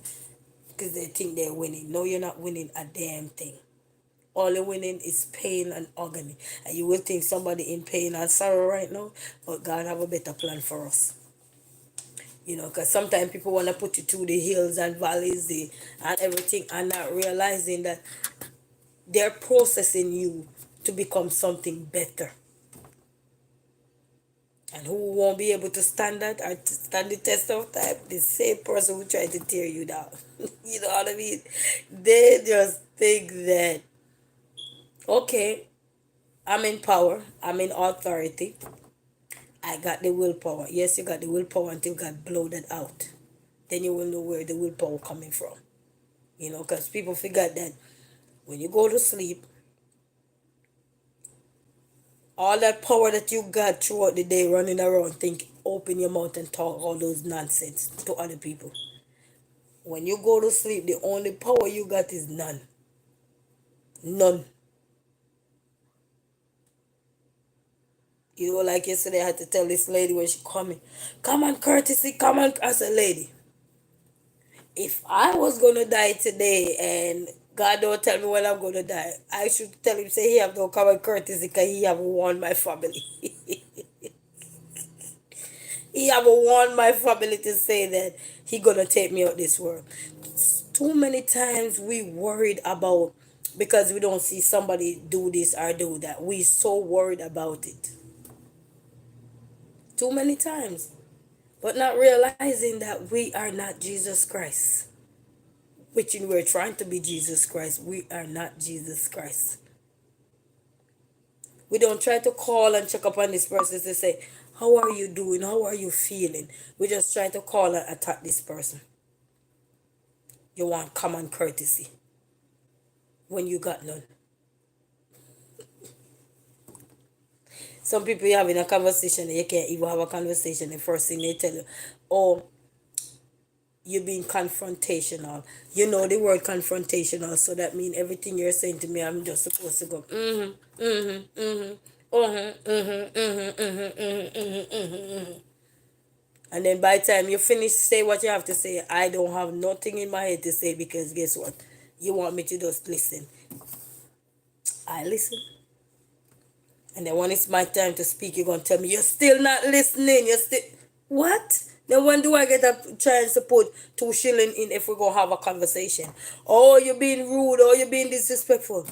S1: because they think they're winning. No, you're not winning a damn thing. All you're winning is pain and agony. And you will think somebody in pain and sorrow right now, but God have a better plan for us. Because sometimes people want to put you through the hills and valleys, and everything, and not realizing that they're processing you to become something better. And who won't be able to stand that or to stand the test of time? The same person who tried to tear you down. You know what I mean? They just think that, okay, I'm in power, I'm in authority, I got the willpower. Yes, you got the willpower until God blow that out. Then you will know where the willpower coming from. Because people forget that when you go to sleep, all that power that you got throughout the day running around, think, open your mouth and talk all those nonsense to other people. When you go to sleep, the only power you got is none. None. Like yesterday, I had to tell this lady when she coming, come on, courtesy, come on. I said, lady, if I was gonna die today and God don't tell me when I'm gonna die, I should tell him, say he have no common courtesy, because he have warned my family. He have warned my family to say that he gonna take me out this world. Too many times we worried about, because we don't see somebody do this or do that. We so worried about it. Too many times. But not realizing that we are not Jesus Christ. Which we're trying to be Jesus Christ. We are not Jesus Christ. We don't try to call and check up on this person to say, how are you doing? How are you feeling? We just try to call and attack this person. You want common courtesy when you got none. Some people you're having a conversation and you can't even have a conversation. The first thing they tell you, oh, you're being confrontational. You know the word confrontational, so that means everything you're saying to me, I'm just supposed to go, mm-hmm, mm-hmm, mm-hmm, mm-hmm, mm-hmm, mm-hmm, mm-hmm, mm-hmm, mm-hmm, mm-hmm. And then by the time you finish say what you have to say, I don't have nothing in my head to say because guess what? You want me to just listen. I listen. And then when it's my time to speak, you're gonna tell me you're still not listening. You're still what? Then when do I get a chance to put 2 shilling in if we're gonna have a conversation? Oh, you're being rude or you're being disrespectful.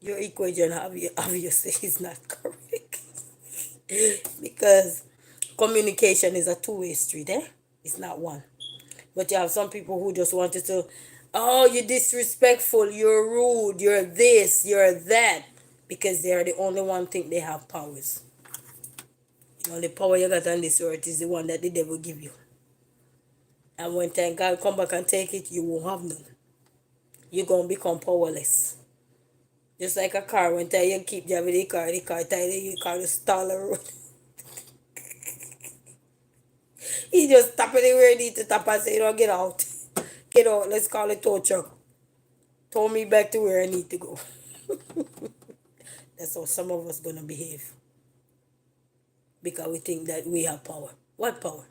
S1: Your equation obviously is not correct. Because communication is a two-way street, eh? It's not one. But you have some people who just wanted to, oh, you're disrespectful, you're rude, you're this, you're that. Because they are the only one think they have powers. The only power you got on this earth is the one that the devil give you. And when time God come back and take it, you won't have none. You're gonna become powerless. Just like a car, when time you keep driving the car tell you car to stall the road. He just tap it where he need to tap and say, you know, get out. Get out, let's call it tow truck. Tow me back to where I need to go. That's how some of us gonna behave. Because we think that we have power. What power?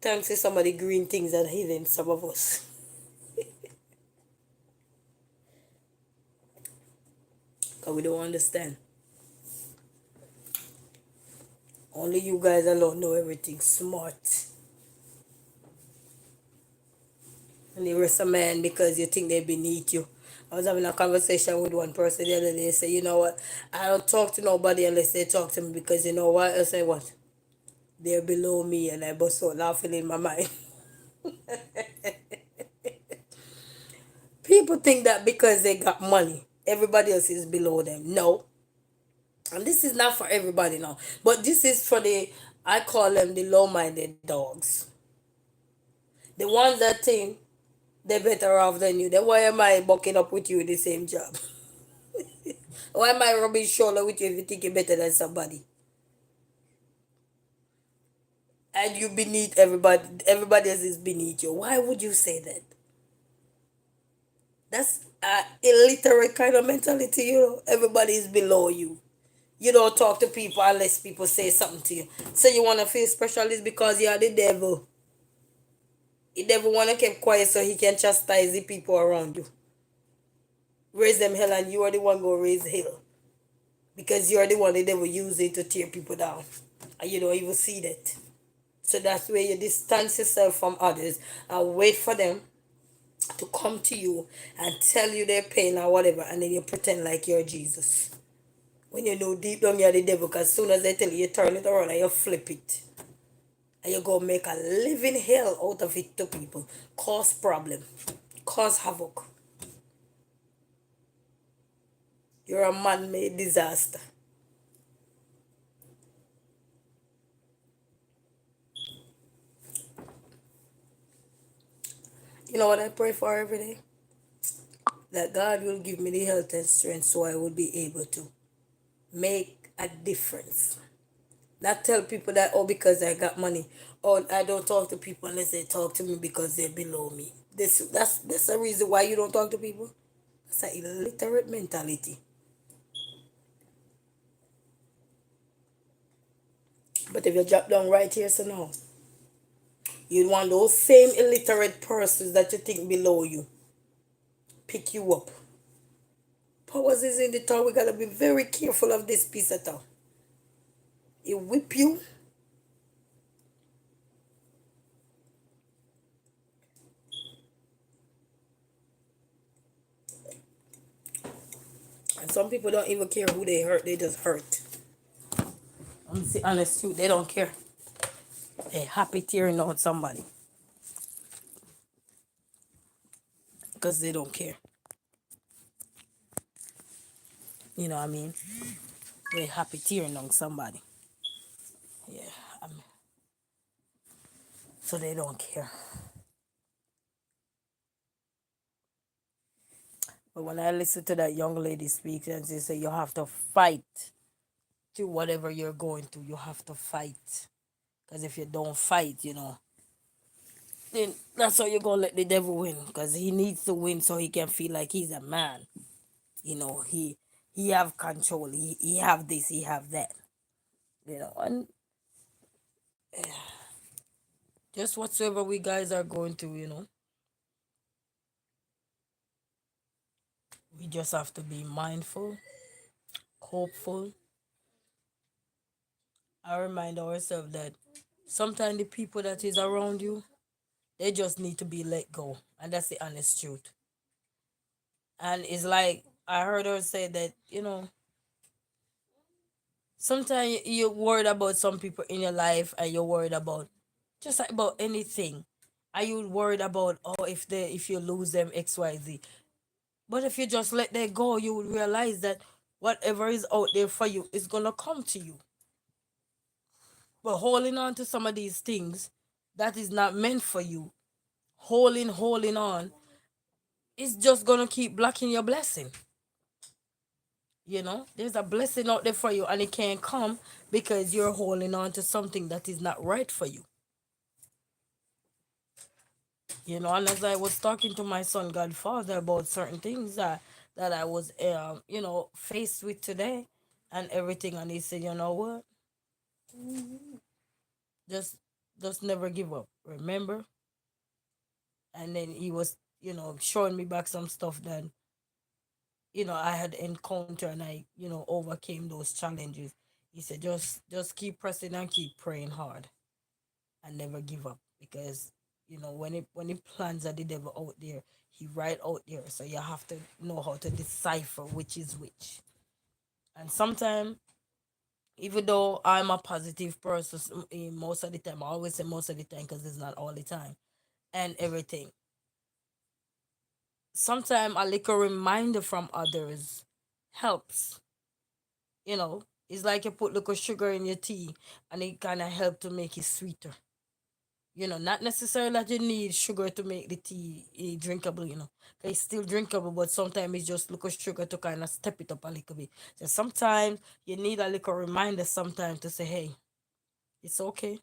S1: Thanks to some of the green things that are hidden some of us. Because we don't understand. Only you guys alone know everything smart. And the rest of man because you think they beneath you. I was having a conversation with one person the other day. Say, you know what? I don't talk to nobody unless they talk to me because you know what? I say what? They're below me and I bust out laughing in my mind. People think that because they got money, everybody else is below them. No. And this is not for everybody now. But this is for the, I call them the low minded dogs. The ones that think they're better off than you. Then why am I bucking up with you in the same job? Why am I rubbing shoulder with you if you think you're better than somebody? And you beneath everybody, everybody else is beneath you. Why would you say that? That's illiterate kind of mentality, you know. Everybody is below you. You don't talk to people unless people say something to you. So you want to feel special is because you are the devil. The devil want to keep quiet so he can chastise the people around you. Raise them hell and you are the one go raise hell. Because you are the one the devil use it to tear people down. And you don't even see that. So that's where you distance yourself from others and wait for them to come to you and tell you their pain or whatever, and then you pretend like you're Jesus. When you know deep down you're the devil, because as soon as they tell you, you turn it around and you flip it. And you go make a living hell out of it to people. Cause problem. Cause havoc. You're a man-made disaster. You know what I pray for every day? That God will give me the health and strength so I will be able to make a difference. Not tell people that, oh, because I got money. Or I don't talk to people unless they talk to me because they're below me. That's the reason why you don't talk to people. That's an illiterate mentality. But if you drop down right here, so now, you'd want those same illiterate persons that you think below you pick you up. Powers is in the town. We gotta be very careful of this piece of town. It whip you. And some people don't even care who they hurt, they just hurt. I'm see honest too, they don't care. They're happy tearing out somebody. Because they don't care. You know what I mean? They're happy tearing on somebody. Yeah. So they don't care. But when I listen to that young lady speak and she say you have to fight to whatever you're going through, you have to fight. Because if you don't fight, then that's how you're gonna let the devil win. Because he needs to win so he can feel like he's a man. He have control. He have this. He have that. And just whatsoever we guys are going through, we just have to be mindful, hopeful. I remind ourselves that sometimes the people that is around you, they just need to be let go, and that's the honest truth. And it's like I heard her say that sometimes you're worried about some people in your life, and you're worried about just like about anything. Are you worried about if you lose them XYZ? But if you just let that go, you will realize that whatever is out there for you is gonna come to you. But holding on to some of these things that is not meant for you, holding on, is just gonna keep blocking your blessing. There's a blessing out there for you, and it can't come because you're holding on to something that is not right for you. And as I was talking to my son Godfather about certain things that I was faced with today and everything, and he said, you know what, just just never give up, remember. And then he was showing me back some stuff that I had encountered, and I overcame those challenges. He said, just keep pressing and keep praying hard and never give up, because when he plans at the devil out there, he right out there, so you have to know how to decipher which is which. And sometimes, even though I'm a positive person, most of the time, I always say most of the time because it's not all the time and everything, sometimes a little reminder from others helps. It's like you put little sugar in your tea, and it kind of help to make it sweeter. Not necessarily that you need sugar to make the tea drinkable. It's still drinkable, but sometimes it's just little sugar to kind of step it up a little bit. So sometimes you need a little reminder sometimes to say, hey, it's okay.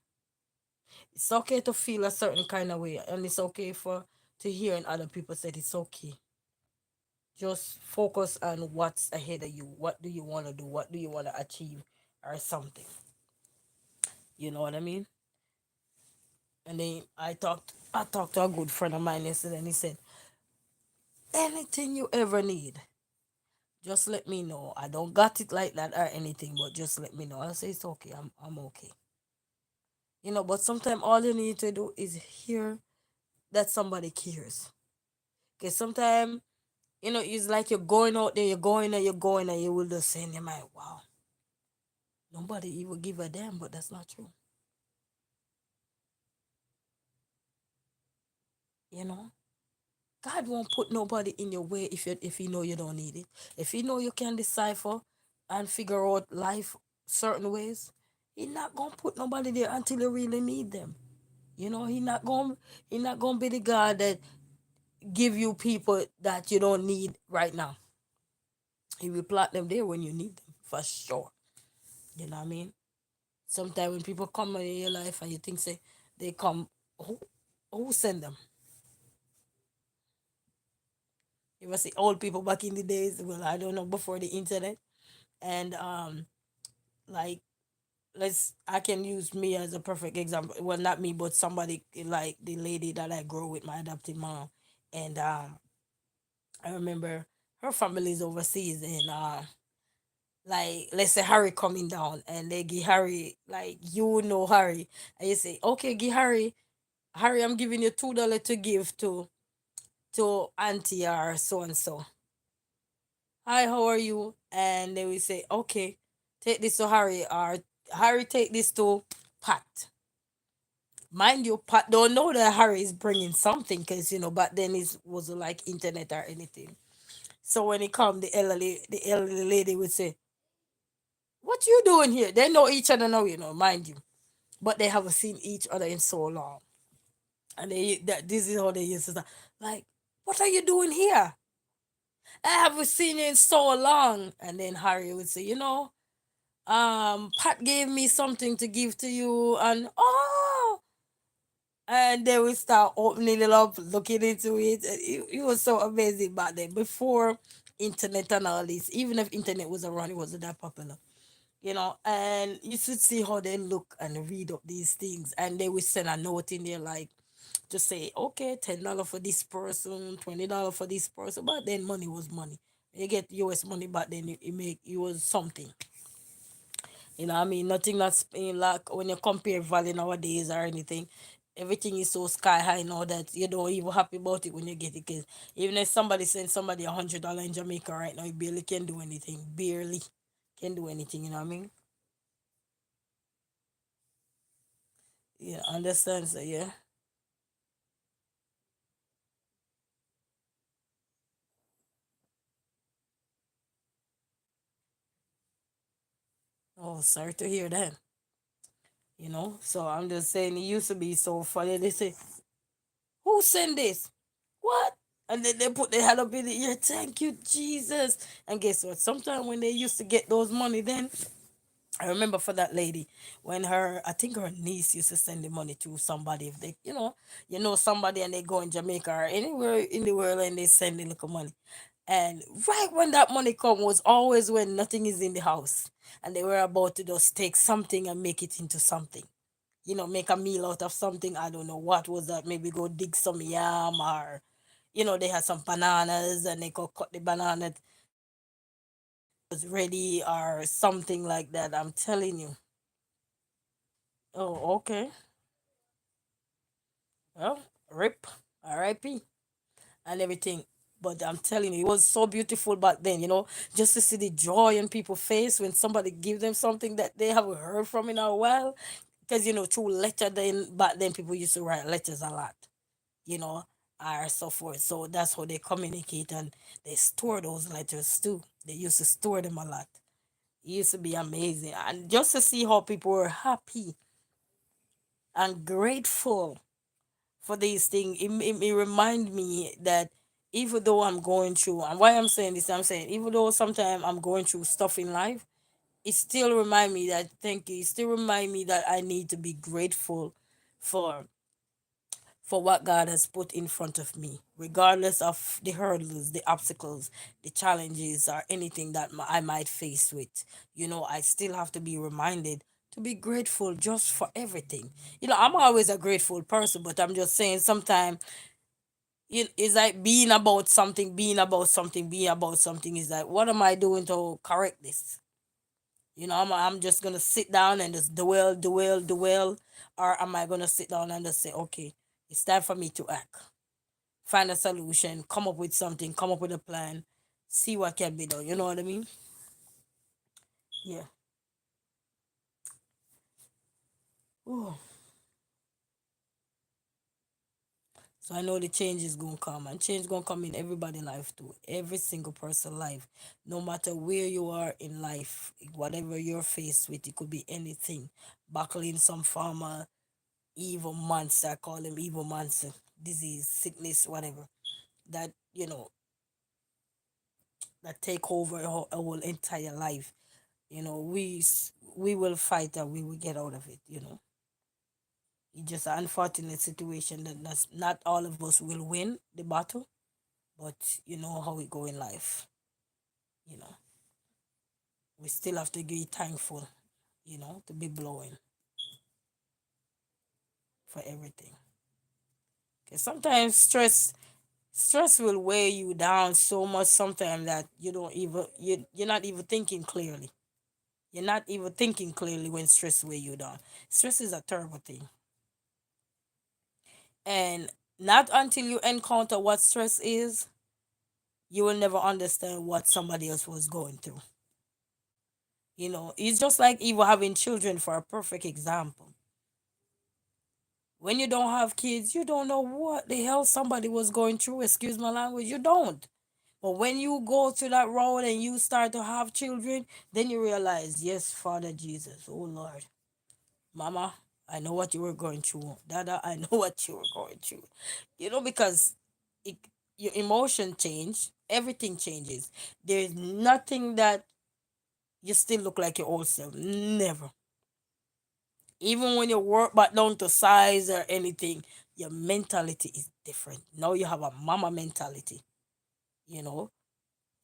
S1: It's okay to feel a certain kind of way, and it's okay for to hear and other people say it's okay. Just focus on what's ahead of you. What do you want to do? What do you want to achieve, or something? You know what I mean? And then I talked to a good friend of mine yesterday, and he said, anything you ever need, just let me know. I don't got it like that or anything, but just let me know. I say it's okay. I'm okay. But sometimes all you need to do is hear that somebody cares. Because sometimes, it's like you're going out there, you're going and you're going, and you will just say in your mind, wow, nobody even give a damn, but that's not true. You know? God won't put nobody in your way if he know you don't need it. If he know you can decipher and figure out life certain ways, he not gonna put nobody there until you really need them. He not gonna be the God that give you people that you don't need right now. He will plant them there when you need them for sure. You know what I mean? Sometimes when people come in your life and you think say they come, who send them? You must see old people back in the days. Well, I don't know, before the internet. And like, I can use me as a perfect example. Well, not me, but somebody like the lady that I grew with, my adopted mom. And I remember her family is overseas, and like, let's say Harry coming down, and they give Harry, like, Harry, and you say, okay, give Harry, I'm giving you $2 to give to auntie or so and so. Hi, how are you? And they will say, okay, take this to Harry, or Harry, take this to Pat. Mind you, Pat don't know that Harry is bringing something, because back then it wasn't like internet or anything. So when he come, the elderly lady would say, "What you doing here?" They know each other now, mind you, but they haven't seen each other in so long, and this is how they used to start. Like, what are you doing here? I haven't seen you in so long. And then Harry would say, Pat gave me something to give to you, and and they would start opening it up, looking into it. And it was so amazing back then. Before internet and all this, even if internet was around, it wasn't that popular. And you should see how they look and read up these things, and they would send a note in there like to say, okay, $10 for this person, $20 for this person. But then money was money. You get US money back then, it was something. I mean, nothing that's in like when you compare value nowadays or anything. Everything is so sky high now that you don't even happy about it when you get it. Cause even if somebody sends somebody $100 in Jamaica right now, you barely can do anything. Barely can do anything. You know what I mean? Yeah, understand. So yeah. Oh, sorry to hear that. So I'm just saying it used to be so funny. They say, "Who sent this? What?" And then they put their hand up in the air. Thank you, Jesus. And guess what? Sometimes when they used to get those money, then I remember for that lady when I think her niece used to send the money to somebody. If they, somebody and they go in Jamaica or anywhere in the world and they send the little money. And right when that money come was always when nothing is in the house and they were about to just take something and make it into something. Make a meal out of something. I don't know what was that. Maybe go dig some yam or, they had some bananas and they could cut the banana was ready or something like that. I'm telling you. Oh, okay. Well, rip, R.I.P. and everything. But I'm telling you, it was so beautiful back then, just to see the joy in people's face when somebody give them something that they haven't heard from in a while. Because, through letter then back then people used to write letters a lot, you know, or so forth. So that's how they communicate and they store those letters too. They used to store them a lot. It used to be amazing. And just to see how people were happy and grateful for these things, it remind me that even though I'm going through, and why I'm saying this, I'm saying even though sometimes I'm going through stuff in life, it still remind me that thank you. It still remind me that I need to be grateful for what God has put in front of me, regardless of the hurdles, the obstacles, the challenges, or anything that I might face with. I still have to be reminded to be grateful just for everything. I'm always a grateful person, but I'm just saying sometimes it's like being about something, being about something, being about something is like, what am I doing to correct this? I'm just gonna sit down and just dwell, or am I gonna sit down and just say, okay, it's time for me to act, find a solution, come up with something, come up with a plan, see what can be done. You know what I mean? Yeah. Oh, so I know the change is gonna come, and change gonna come in everybody's life too, every single person life, no matter where you are in life, whatever you're faced with, it could be anything, battling some form of evil monster, I call them evil monster, disease, sickness, whatever that that take over our whole entire life. We will fight and we will get out of it. It's just an unfortunate situation that's not all of us will win the battle, but you know how we go in life. You know, we still have to be thankful. To be blowing for everything. Cause sometimes stress will weigh you down so much sometimes that you're not even thinking clearly. You're not even thinking clearly when stress weigh you down. Stress is a terrible thing. And not until you encounter what stress is, you will never understand what somebody else was going through. It's just like even having children for a perfect example. When you don't have kids, you don't know what the hell somebody was going through. Excuse my language, you don't. But when you go to that road and you start to have children, then you realize, yes, Father Jesus, oh Lord, Mama, I know what you were going through. Dada, I know what you were going through. Because it, your emotion change Everything changes. There's nothing that you still look like your old self. Never. Even when you work back down to size or anything, your mentality is different. Now you have a mama mentality. You know,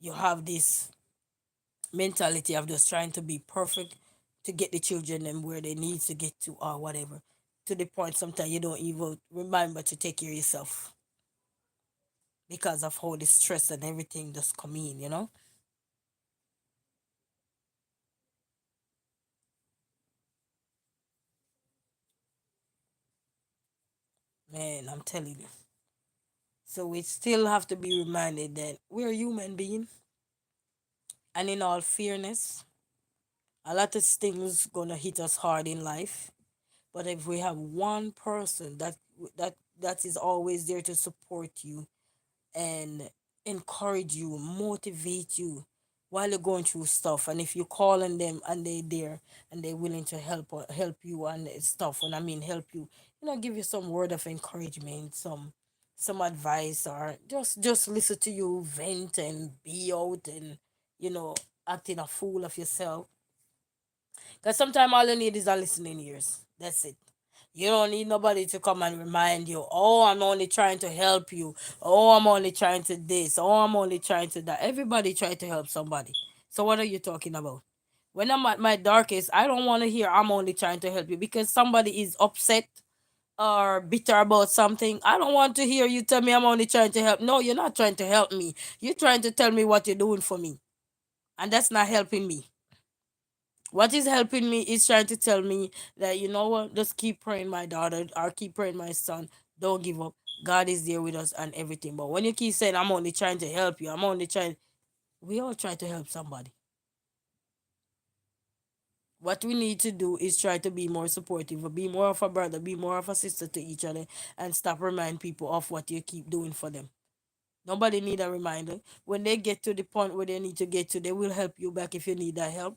S1: you have this mentality of just trying to be perfect to get the children and where they need to get to or whatever. To the point sometimes you don't even remember to take care of yourself because of how the stress and everything just come in. Man, I'm telling you. So we still have to be reminded that we're human being, and in all fairness, a lot of things gonna hit us hard in life. But if we have one person that is always there to support you and encourage you, motivate you while you're going through stuff, and if you call on them and they're there and they're willing to help you and stuff, and I mean help you, give you some word of encouragement, some advice, or just listen to you vent and be out and you know acting a fool of yourself. Because sometimes all you need is a listening ears. That's it. You don't need nobody to come and remind you, oh, I'm only trying to help you. Oh, I'm only trying to this. Oh, I'm only trying to that. Everybody try to help somebody. So what are you talking about? When I'm at my darkest, I don't want to hear I'm only trying to help you because somebody is upset or bitter about something. I don't want to hear you tell me I'm only trying to help. No, you're not trying to help me. You're trying to tell me what you're doing for me. And that's not helping me. What is helping me is trying to tell me that you know what, just keep praying, my daughter, or keep praying, my son. Don't give up. God is there with us and everything. But when you keep saying, I'm only trying to help you, I'm only trying, we all try to help somebody. What we need to do is try to be more supportive, or be more of a brother, be more of a sister to each other, and stop remind people of what you keep doing for them. Nobody need a reminder. When they get to the point where they need to get to, they will help you back if you need that help.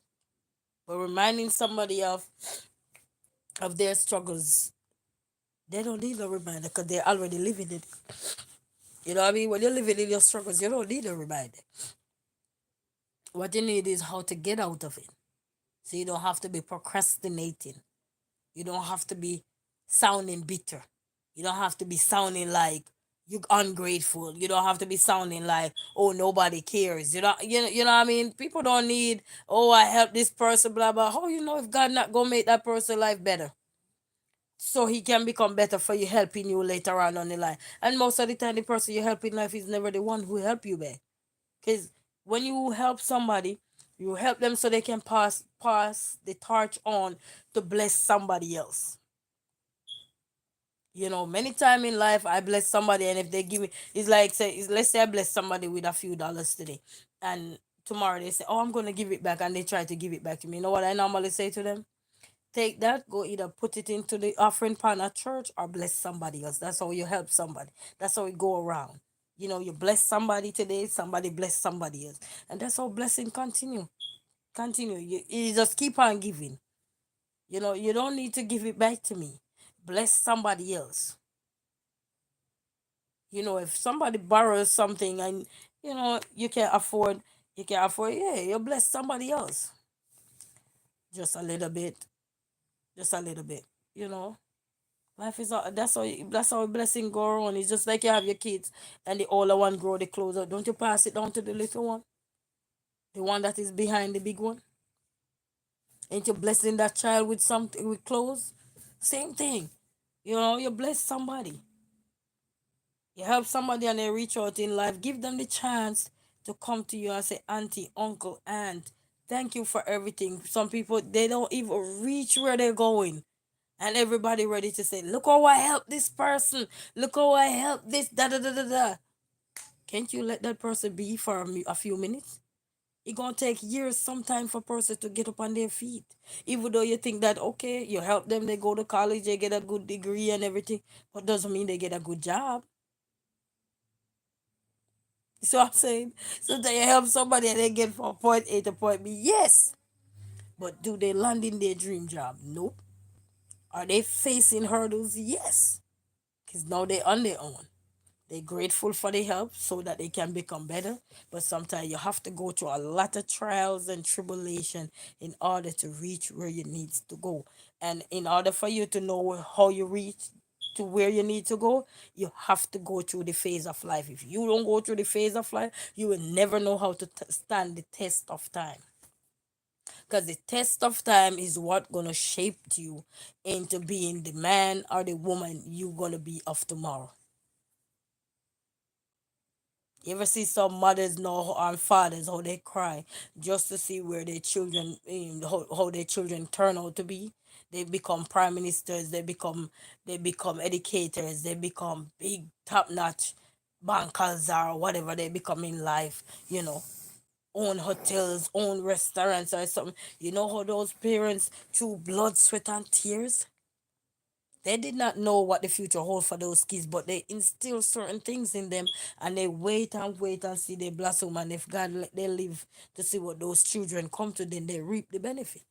S1: But reminding somebody of their struggles, they don't need a reminder because they're already living it. You know what I mean? When you're living in your struggles, you don't need a reminder. What you need is how to get out of it. So you don't have to be procrastinating. You don't have to be sounding bitter. You don't have to be sounding like you're ungrateful. You don't have to be sounding like, oh, nobody cares. You know what I mean? People don't need, oh, I help this person, blah blah. How you know if God not gonna make that person life better? So he can become better for you, helping you later on the line. And most of the time the person you help in life is never the one who help you back. Because when you help somebody, you help them so they can pass the torch on to bless somebody else. Many time in life I bless somebody, and if they give me, it's like, let's say I bless somebody with a few dollars today, and tomorrow they say, oh, I'm gonna give it back, and they try to give it back to me. You know what I normally say to them? Take that, go either put it into the offering pan at church or bless somebody else. That's how you help somebody. That's how it go around. You bless somebody today, somebody bless somebody else. And that's how blessing continue. Continue. You just keep on giving. You don't need to give it back to me. Bless somebody else. If somebody borrows something and you can afford, yeah, you bless somebody else. Just a little bit. Just a little bit. You know. Life is that's how a blessing go on. It's just like you have your kids and the older one grow the closer. Don't you pass it down to the little one? The one that is behind the big one? Ain't you blessing that child with something, with clothes? Same thing. You bless somebody. You help somebody and they reach out in life. Give them the chance to come to you and say, auntie, uncle, aunt, thank you for everything. Some people they don't even reach where they're going. And everybody ready to say, look how I helped this person. Look how I helped this, da da da da da. Can't you let that person be for a few minutes? It gonna take years sometime for a person to get up on their feet. Even though you think that, okay, you help them, they go to college, they get a good degree and everything, but doesn't mean they get a good job. So I'm saying, so that you help somebody and they get from point A to point B, yes. But do they land in their dream job? Nope. Are they facing hurdles? Yes. Because now they're on their own. They're grateful for the help so that they can become better. But sometimes you have to go through a lot of trials and tribulation in order to reach where you need to go. And in order for you to know how you reach to where you need to go, you have to go through the phase of life. If you don't go through the phase of life, you will never know how to stand the test of time. Because the test of time is what gonna shape you into being the man or the woman you gonna be of tomorrow. You ever see some mothers know and fathers how they cry just to see where their children, how their children turn out to be? They become prime ministers. They become educators. They become big top notch bankers or whatever they become in life. You know, own hotels, own restaurants or something. You know how those parents through blood, sweat, and tears they did not know what the future holds for those kids, but they instill certain things in them and they wait and see they blossom. And if God let they live to see what those children come to, then they reap the benefit.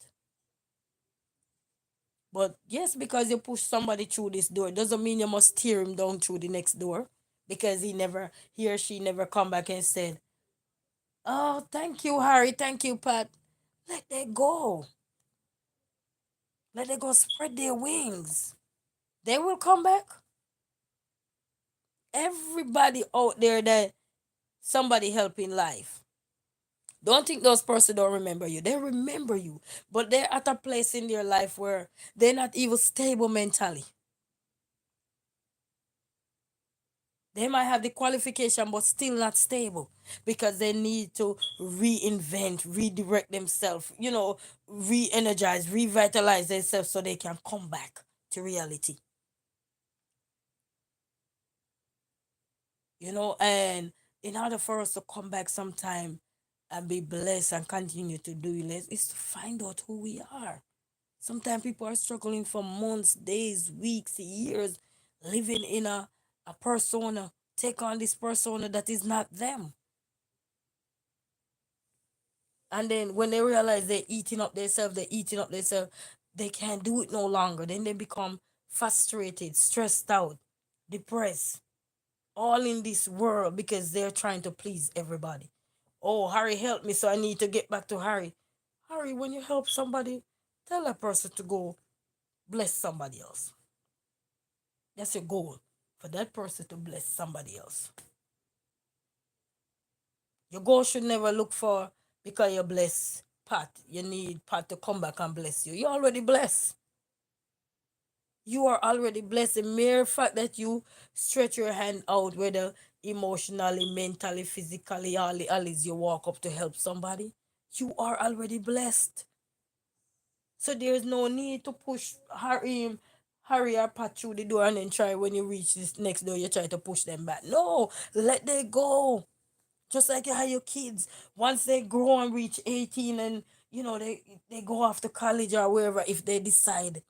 S1: But yes, because you push somebody through this door doesn't mean you must tear him down through the next door because he or she never come back and said, "Oh, thank you, Harry. Thank you, Pat." Let them go. Let them go spread their wings. They will come back. Everybody out there that somebody help in life. Don't think those person don't remember you. They remember you, but they're at a place in their life where they're not even stable mentally. They might have the qualification, but still not stable because they need to reinvent, redirect themselves. Re-energize, revitalize themselves so they can come back to reality. And in order for us to come back sometime and be blessed and continue to do less, is to find out who we are. Sometimes people are struggling for months, days, weeks, years, living in a persona, take on this persona that is not them. And then when they realize they're eating up themselves, they can't do it no longer. Then they become frustrated, stressed out, depressed, all in this world because they're trying to please everybody. Oh, Harry helped me, so I need to get back to Harry. Harry, when you help somebody, tell that person to go bless somebody else. That's your goal, for that person to bless somebody else. Your goal should never look for because you bless Pat. You need Pat to come back and bless you. You're already blessed. You are already blessed. The mere fact that you stretch your hand out, whether emotionally, mentally, physically, all is you walk up to help somebody, you are already blessed. So there's no need to push Harry or Pat through the door and then try when you reach this next door, you try to push them back. No, let them go. Just like you have your kids. Once they grow and reach 18 and they go off to college or wherever, if they decide,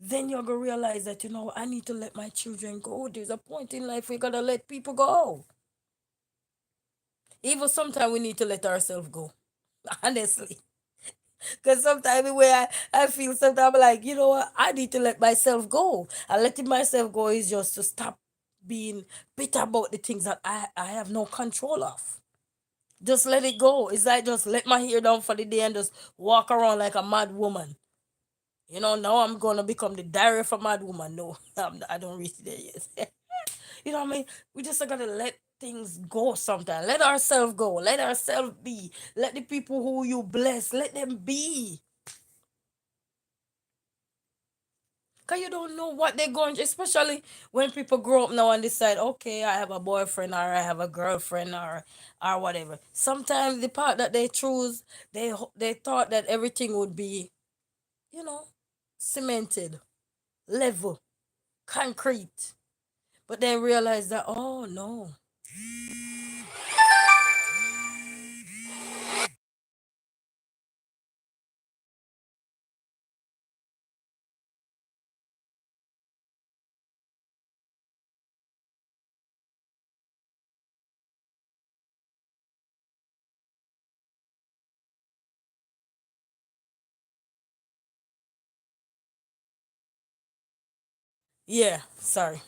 S1: then you're gonna realize that I need to let my children go. There's a point in life we gotta let people go. Even sometimes we need to let ourselves go. Honestly. Because sometimes the way I feel sometimes I'm like, you know what, I need to let myself go. And letting myself go is just to stop being bitter about the things that I have no control of. Just let it go. It's like just let my hair down for the day and just walk around like a mad woman. Now I'm gonna become the diary of a mad woman. No, I don't reach there yet. You know what I mean? We just gotta let things go sometimes. Let ourselves go. Let ourselves be. Let the people who you bless, let them be. Cause you don't know what they're going through, especially when people grow up now and decide, okay, I have a boyfriend or I have a girlfriend or whatever. Sometimes the part that they choose, they thought that everything would be, you know, cemented, level, concrete. But then realize that, oh no. Yeah, sorry.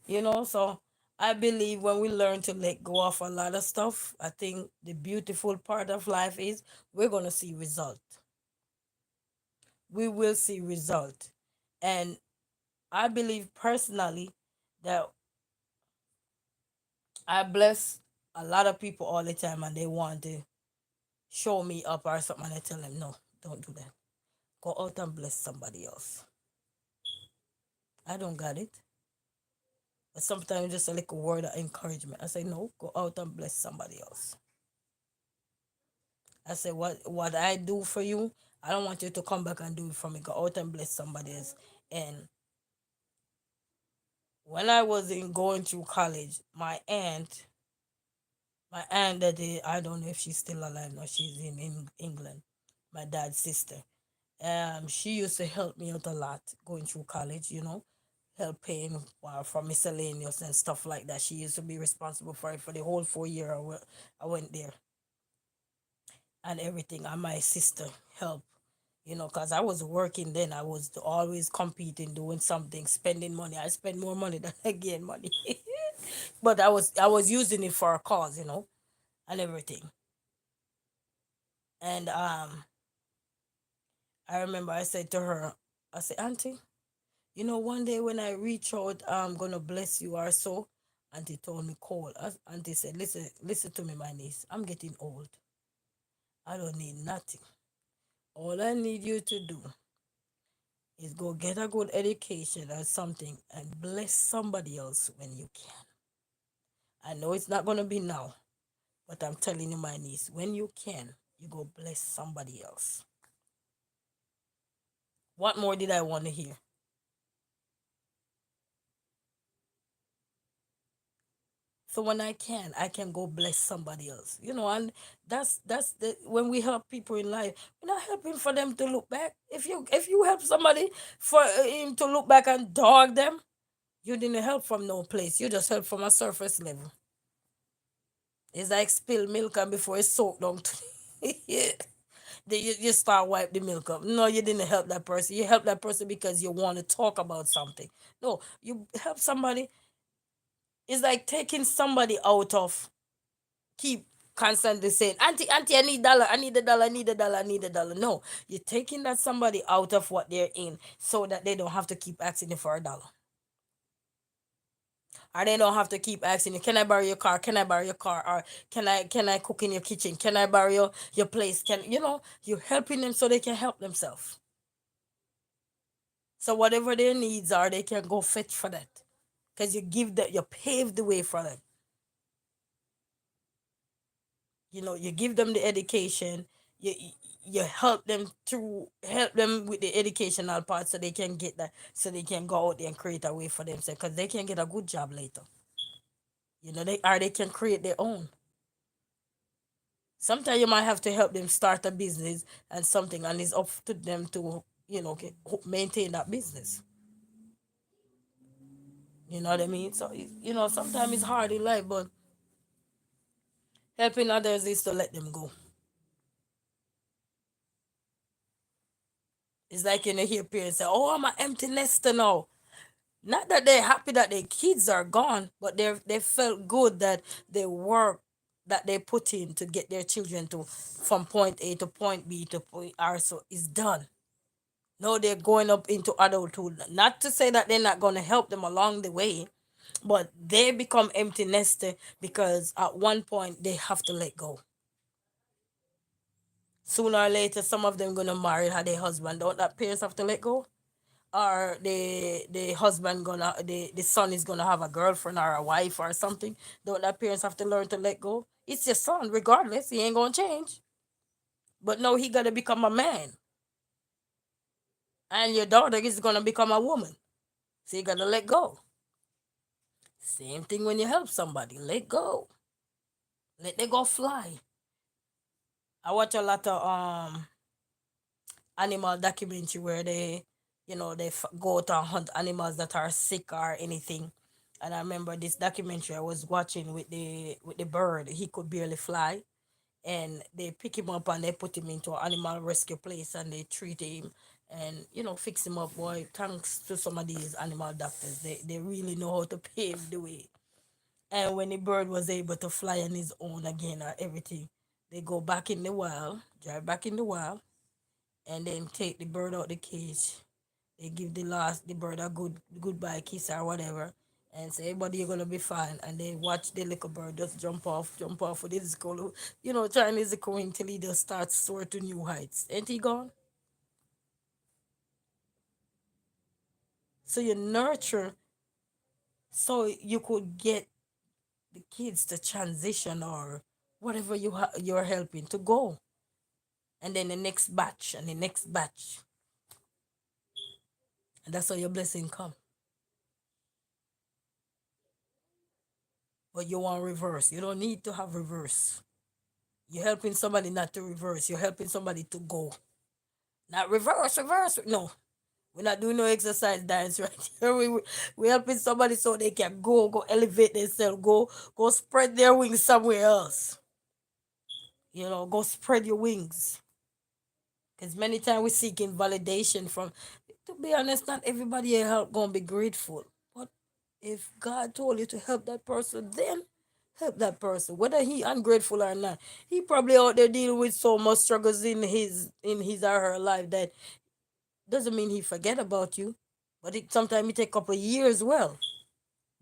S1: So I believe when we learn to let go of a lot of stuff, I think the beautiful part of life is we're going to see result. We will see result. And I believe personally that I bless a lot of people all the time and they want to show me up or something and I tell them, no, don't do that. Go out and bless somebody else. I don't got it. But sometimes just a little word of encouragement. I say, no, go out and bless somebody else. I say, what I do for you, I don't want you to come back and do it for me. Go out and bless somebody else. And when I was in going through college, my aunt that I don't know if she's still alive now. She's in England. My dad's sister. She used to help me out a lot going through college. Help paying for miscellaneous and stuff like that. She used to be responsible for it for the whole 4 year I went there and everything. And my sister helped. Because I was working then. I was always competing, doing something, spending money. I spend more money than I gain money. But I was using it for a cause, and everything. And I remember I said to her, I said, Auntie, one day when I reach out, I'm gonna bless you or so. Auntie told me cold. Auntie said, listen to me, my niece. I'm getting old. I don't need nothing. All I need you to do is go get a good education or something and bless somebody else when you can. I know it's not gonna be now, but I'm telling you, my niece, when you can, you go bless somebody else. What more did I want to hear? So when I can go bless somebody else. And that's the when we help people in life, we're not helping for them to look back. If you help somebody for him to look back and dog them, you didn't help from no place. You just help from a surface level. It's like spill milk and before it's soaked down to yeah. Then you start wipe the milk up. No, you didn't help that person. You help that person because you want to talk about something. No, you help somebody. It's like taking somebody out of keep constantly saying, Auntie, I need dollar, I need a dollar, I need a dollar, I need a dollar. No, you're taking that somebody out of what they're in so that they don't have to keep asking you for a dollar. Or they don't have to keep asking you, can I borrow your car? Can I borrow your car? Or can I cook in your kitchen? Can I borrow your place? You're helping them so they can help themselves. So whatever their needs are, they can go fetch for that. Because you pave the way for them. You give them the education. You help them with the educational part so they can get that, so they can go out there and create a way for themselves because they can get a good job later. They can create their own. Sometimes you might have to help them start a business and something, and it's up to them to maintain that business. You know what I mean? So sometimes it's hard in life, but helping others is to let them go. It's like hear parents say, "Oh, I'm an empty nester now." Not that they're happy that their kids are gone, but they felt good that the work that they put in to get their children to from point A to point B to point R so is done. No, they're going up into adulthood. Not to say that they're not going to help them along the way, but they become empty nester because at one point they have to let go. Sooner or later, some of them gonna marry her their husband. Don't that parents have to let go? Or the son is gonna have a girlfriend or a wife or something. Don't that parents have to learn to let go? It's your son, regardless. He ain't gonna change. But no, he gotta become a man. And your daughter is gonna become a woman. So you gotta let go. Same thing when you help somebody. Let go. Let them go fly. I watch a lot of animal documentary where they go to hunt animals that are sick or anything. And I remember this documentary I was watching with the bird. He could barely fly, and they pick him up and they put him into an animal rescue place and they treat him. and fix him up, boy. Thanks to some of these animal doctors, they really know how to pave the way. And when the bird was able to fly on his own again or everything, they go back in the wild, drive back in the wild, and then take the bird out the cage. They give the bird a goodbye kiss or whatever, and say, "Hey, buddy, you're gonna be fine." And they watch the little bird just jump off with his color, trying his wing till he just starts soar to new heights. Ain't he gone? So you nurture so you could get the kids to transition or whatever you're helping to go, and then the next batch and the next batch, and that's how your blessing come. But you want reverse. You don't need to have reverse. You're helping somebody not to reverse. You're helping somebody to go. Not reverse, reverse. No. We're not doing no exercise dance right here. We're helping somebody so they can go elevate themselves, go spread their wings somewhere else. Go spread your wings. Because many times we're seeking validation from, to be honest, not everybody you help gonna be grateful. But if God told you to help that person, then help that person. Whether he ungrateful or not. He probably out there dealing with so much struggles in his or her life that doesn't mean he forget about you. But it sometimes it take a couple years well.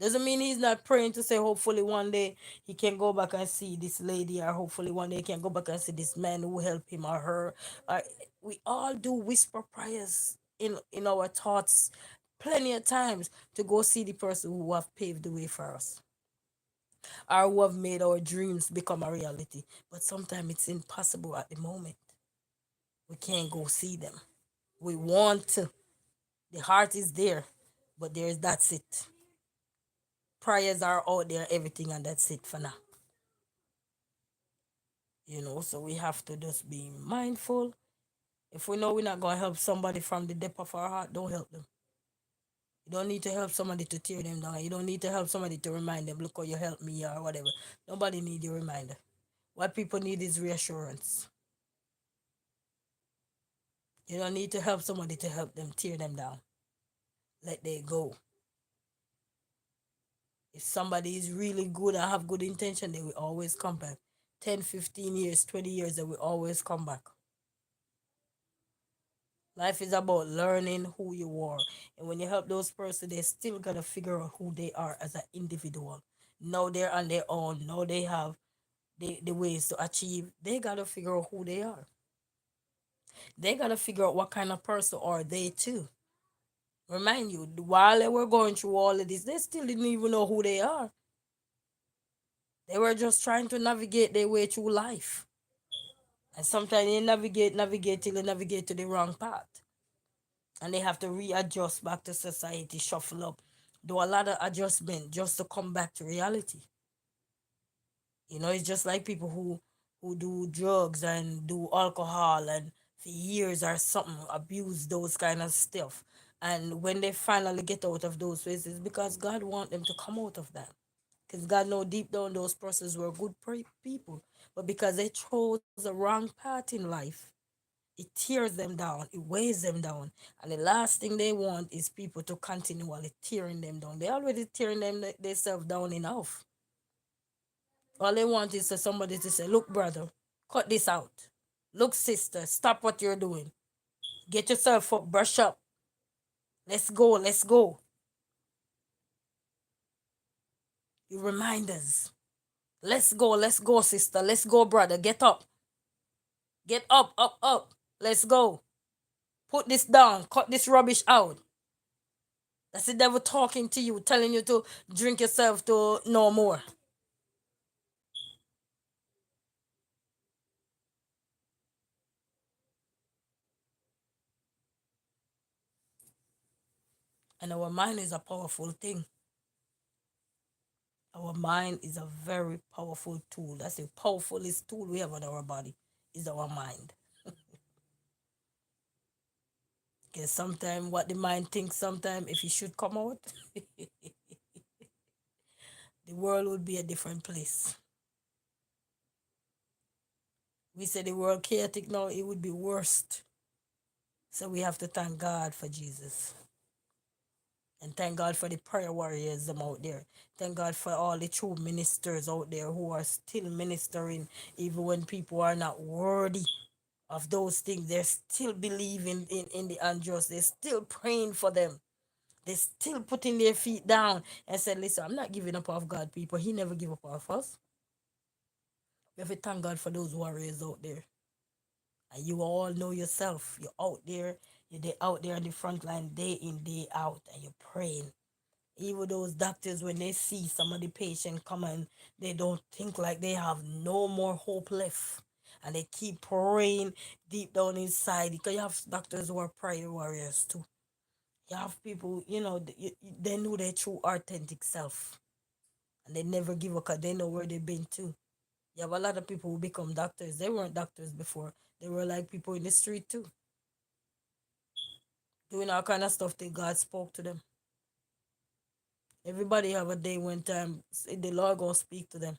S1: Doesn't mean he's not praying to say hopefully one day he can go back and see this lady, or hopefully one day he can go back and see this man who helped him or her. Or, we all do whisper prayers in our thoughts plenty of times to go see the person who have paved the way for us, or who have made our dreams become a reality. But sometimes it's impossible at the moment. We can't go see them. We want to. The heart is there, but that's it. Prayers are out there, everything, and that's it for now. So we have to just be mindful. If we know we're not going to help somebody from the depth of our heart, don't help them. You don't need to help somebody to tear them down. You don't need to help somebody to remind them, look how you helped me or whatever. Nobody need your reminder. What people need is reassurance. You don't need to help somebody to help them tear them down. Let they go. If somebody is really good and have good intention, they will always come back. 10, 15 years, 20 years, they will always come back. Life is about learning who you are. And when you help those person, they still gotta figure out who they are as an individual. Now they're on their own. Now they have the ways to achieve. They gotta figure out who they are. They gotta figure out what kind of person are they too. Remind you, while they were going through all of this, they still didn't even know who they are. They were just trying to navigate their way through life. And sometimes they navigate till they navigate to the wrong path. And they have to readjust back to society, shuffle up, do a lot of adjustment just to come back to reality. It's just like people who do drugs and do alcohol and for years or something abuse those kind of stuff. And when they finally get out of those places, because God want them to come out of that. Because God know deep down those persons were good people. But because they chose the wrong path in life, it tears them down, it weighs them down. And the last thing they want is people to continually tearing them down. They already tearing themselves down enough. All they want is for somebody to say, look, brother, cut this out. Look, sister, stop what you're doing. Get yourself up, brush up. Let's go, let's go. You remind us. Let's go, sister. Let's go, brother. Get up. Get up, up, up. Let's go. Put this down. Cut this rubbish out. That's the devil talking to you, telling you to drink yourself to no more. And our mind is a powerful thing. Our mind is a very powerful tool. That's the powerfulest tool we have on our body is our mind. Because sometimes what the mind thinks, sometimes if it should come out, the world would be a different place. We say the world chaotic now, it would be worst. So we have to thank God for Jesus. And thank God for the prayer warriors them out there. Thank God for all the true ministers out there who are still ministering even when people are not worthy of those things. They're still believing in the unjust. They're still praying for them. They're still putting their feet down and said, listen, I'm not giving up of God, people. He never give up of us. We have to thank God for those warriors out there. And you all know yourself. You're out there. You're out there on the front line day in, day out. And you're praying. Even those doctors, when they see some of the patient coming, they don't think like they have no more hope left. And they keep praying deep down inside. Because you have doctors who are prayer warriors too. You have people, they know their true authentic self. And they never give up because they know where they've been to. You have a lot of people who become doctors. They weren't doctors before. They were like people in the street too. Doing all kind of stuff that God spoke to them. Everybody have a day when time the Lord gonna speak to them.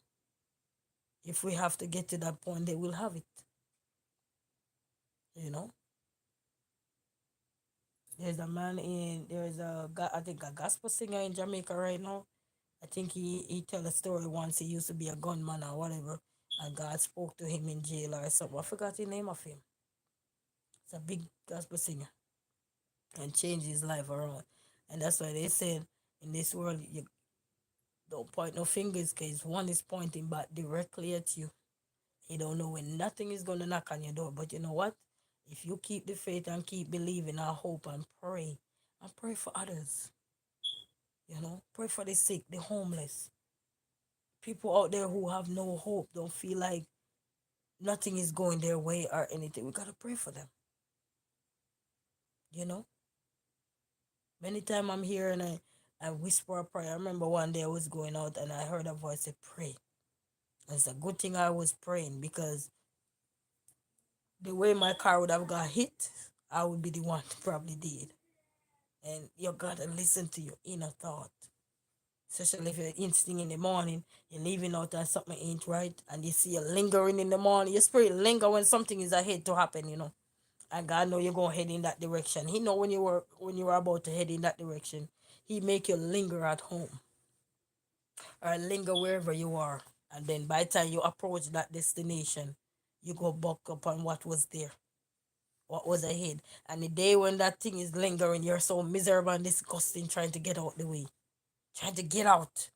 S1: If we have to get to that point, they will have it. You know, there's I think a gospel singer in Jamaica right now. I think he tell a story once. He used to be a gunman or whatever, and God spoke to him in jail or something. I forgot the name of him. It's a big gospel singer and changed his life around. And that's why they said in this world you don't point no fingers because one is pointing back directly at you. You don't know when nothing is going to knock on your door. But you know what? If you keep the faith and keep believing and hope and pray for others, pray for the sick, the homeless, people out there who have no hope, don't feel like nothing is going their way or anything. We got to pray for them, you know? Many times I'm here and I whisper a prayer. I remember one day I was going out and I heard a voice say, pray. And it's a good thing I was praying because the way my car would have got hit, I would be the one probably did. And you gotta listen to your inner thought. Especially if you're instinct in the morning, you're leaving out and something ain't right, and you see you lingering in the morning. Your spirit linger when something is ahead to happen. And God know you're gonna head in that direction. He know when you were about to head in that direction. He make you linger at home or linger wherever you are. And then by the time you approach that destination, you go back upon what was there, what was ahead. And the day when that thing is lingering, you're so miserable and disgusting trying to get out the way. Trying to get out.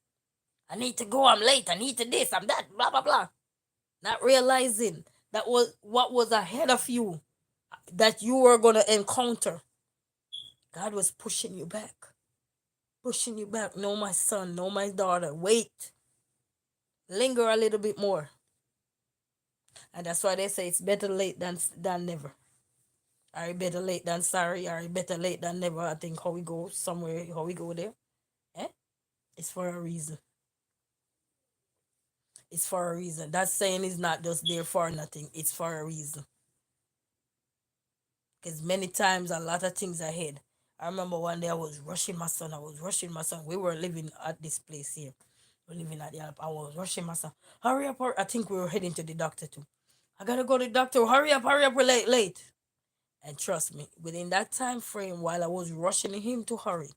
S1: I need to go, I'm late, I need to this, I'm that, blah blah blah. Not realizing that was what was ahead of you that you were gonna encounter. God was pushing you back. Pushing you back. No, my son, no, my daughter. Wait. Linger a little bit more. And that's why they say it's better late than never. Are better late than sorry? Are better late than never? I think how we go somewhere, how we go there. Eh? It's for a reason. It's for a reason. That saying is not just there for nothing. It's for a reason. Because many times a lot of things ahead. I remember one day I was rushing my son. I was rushing my son. We were living at this place here. We're living at the Alp. I was rushing my son. Hurry up, hurry. I think we were heading to the doctor too. I gotta go to the doctor. Hurry up, we're late, late. And trust me, within that time frame while I was rushing him to hurry,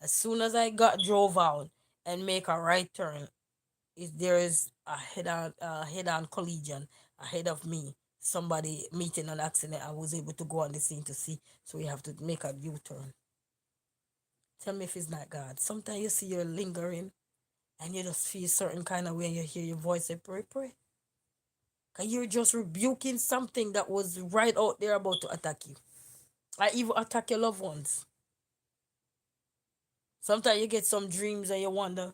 S1: as soon as I got drove out and make a right turn, if there is a head on collision ahead of me, somebody meeting an accident, I was able to go on the scene to see. So we have to make a U-turn. Tell me if it's not God. Sometimes you see you're lingering and you just feel certain kind of way and you hear your voice say, pray, pray. Because you're just rebuking something that was right out there about to attack you. Or even attack your loved ones. Sometimes you get some dreams and you wonder,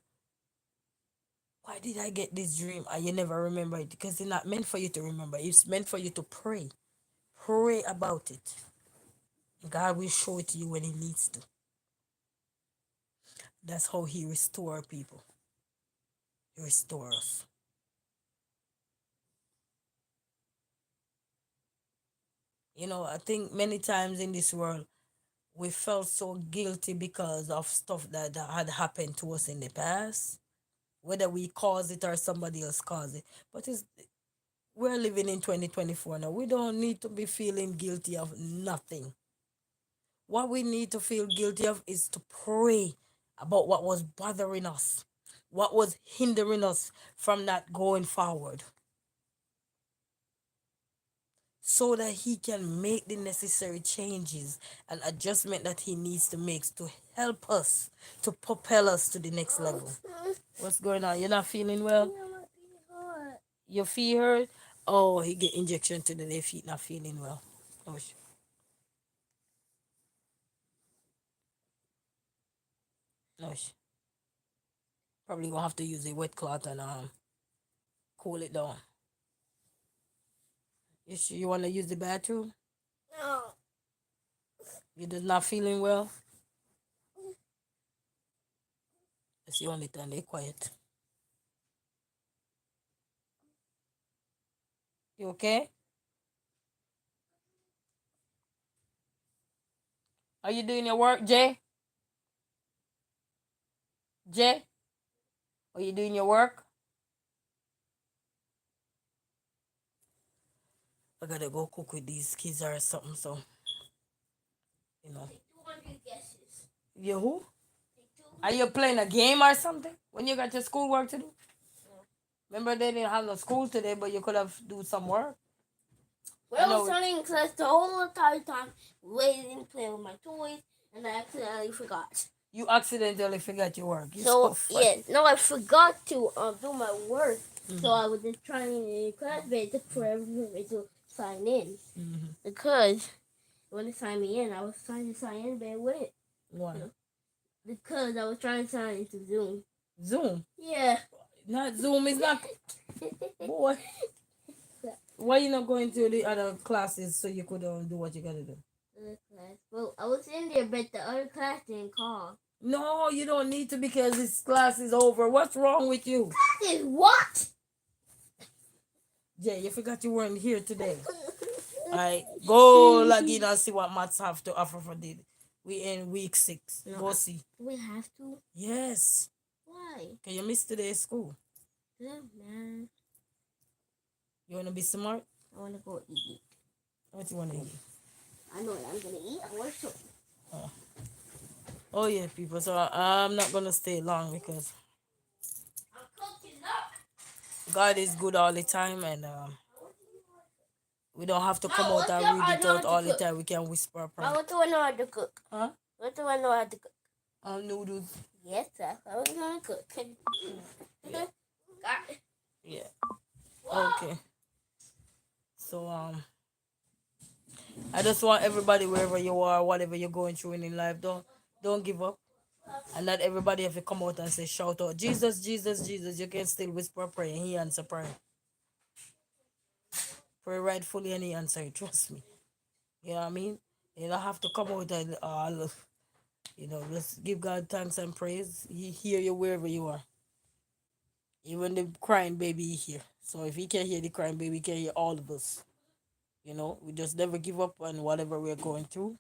S1: why did I get this dream? And you never remember it because it's not meant for you to remember. It's meant for you to pray. Pray about it. God will show it to you when He needs to. That's how He restores people. He restores us. I think many times in this world, we felt so guilty because of stuff that had happened to us in the past, whether we caused it or somebody else caused it. But we're living in 2024 now. We don't need to be feeling guilty of nothing. What we need to feel guilty of is to pray about what was bothering us, what was hindering us from not going forward, so that he can make the necessary changes and adjustment that he needs to make to help us to propel us to the next level. What's going on? You're not feeling well? Your feet hurt? Oh, he get injection today. Their feet not feeling well. Oh, no, probably gonna have to use a wet cloth and cool it down. You sure you wanna use the bathroom?
S2: No.
S1: You just not feeling well? That's the only time they quiet. You okay? Are you doing your work, Jay? Jay? Are you doing your work? I gotta go cook with these kids or something, so you know.
S2: Take 200 guesses.
S1: You who?
S2: Take
S1: Are
S2: 200.
S1: you playing a game or something? When you got your schoolwork to do? Remember they didn't have no school today, but you could have do some work.
S2: When
S1: I
S2: I was
S1: know
S2: studying in class the whole entire time, waiting, playing with my toys, and I accidentally forgot.
S1: you accidentally forgot your work. You so
S2: So
S1: funny.
S2: yeah, no, I forgot to do my work. So I was just trying in class, but it took forever for me to sign in because when they signed me in, I was trying to sign in, but it wouldn't.
S1: Why?
S2: Because I was trying to sign into Zoom.
S1: Zoom?
S2: Yeah.
S1: Not Zoom is not. Boy, why you not going to the other classes so you could do what you gotta do?
S2: Other class. Well, I was in there, but the other class didn't call.
S1: No, you don't need to because this class is over. What's wrong with you?
S2: That is what?
S1: Jay, you forgot you weren't here today. Alright, go log in and see what maths have to offer for the we in week 6.
S2: No,
S1: Go see.
S2: we have to.
S1: Yes.
S2: Why?
S1: Can you miss today's school?
S2: Yeah, man.
S1: You wanna be smart?
S2: I want to go eat.
S1: What you wanna eat?
S2: I know what I'm gonna eat. I want to.
S1: Oh. Oh yeah, people. So I'm not gonna stay long because
S2: I'm cooking up.
S1: God is good all the time, and we don't have to come
S2: Mom,
S1: out
S2: what do
S1: and read
S2: I
S1: it
S2: know how
S1: out
S2: to
S1: all the
S2: cook?
S1: time. We can whisper a prayer.
S2: Mom, what do I know how to cook?
S1: Huh?
S2: What do I know how to cook?
S1: Noodles.
S2: Yes, that's what I was gonna cook.
S1: Yeah.
S2: Got it.
S1: Yeah.
S2: Whoa.
S1: Okay. So I just want everybody wherever you are, whatever you're going through in life, don't give up. And not everybody have to come out and say shout out Jesus, Jesus, Jesus. You can still whisper prayer and he answer prayer. Pray rightfully and he answer it. Trust me. You know what I mean? You don't have to come out and just give God thanks and praise. He hear you wherever you are. Even the crying baby he hear. So if he can hear the crying baby, he can hear all of us. We just never give up on whatever we're going through.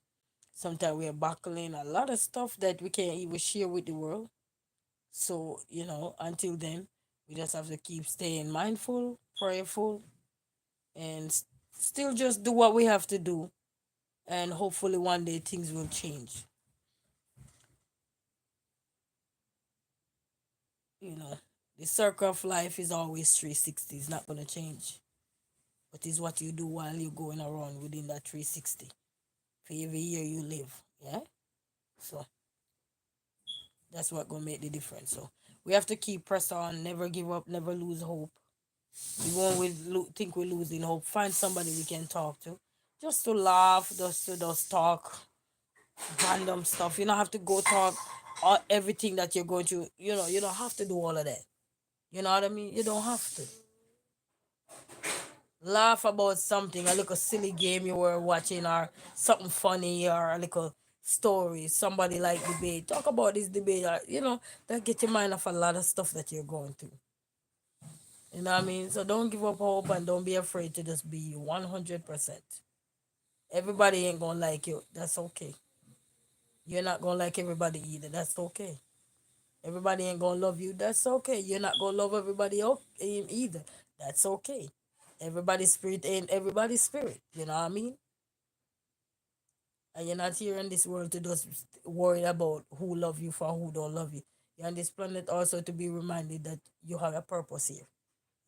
S1: Sometimes we're battling a lot of stuff that we can't even share with the world. So, until then, we just have to keep staying mindful, prayerful, and still just do what we have to do. And hopefully one day things will change. You know, the circle of life is always 360. It's not going to change. But it's what you do while you're going around within that 360 for every year you live. Yeah? So that's what going to make the difference. So we have to keep press on, never give up, never lose hope. Even when we think we're losing hope, find somebody we can talk to. Just to laugh, just to just talk random stuff. You don't have to go talk everything that you're going to. You don't have to do all of that. You know what I mean? You don't have to. Laugh about something, a little silly game you were watching, or something funny, or a little story. Somebody like debate. Talk about this debate. That get your mind off a lot of stuff that you're going through. You know what I mean? So don't give up hope and don't be afraid to just be you 100%. Everybody ain't gonna like you. That's okay. You're not gonna like everybody either. That's okay. Everybody ain't gonna love you. That's okay. You're not gonna love everybody else either. That's okay. Everybody's spirit ain't everybody's spirit. You know what I mean? And you're not here in this world to just worry about who love you for who don't love you. You're on this planet also to be reminded that you have a purpose here.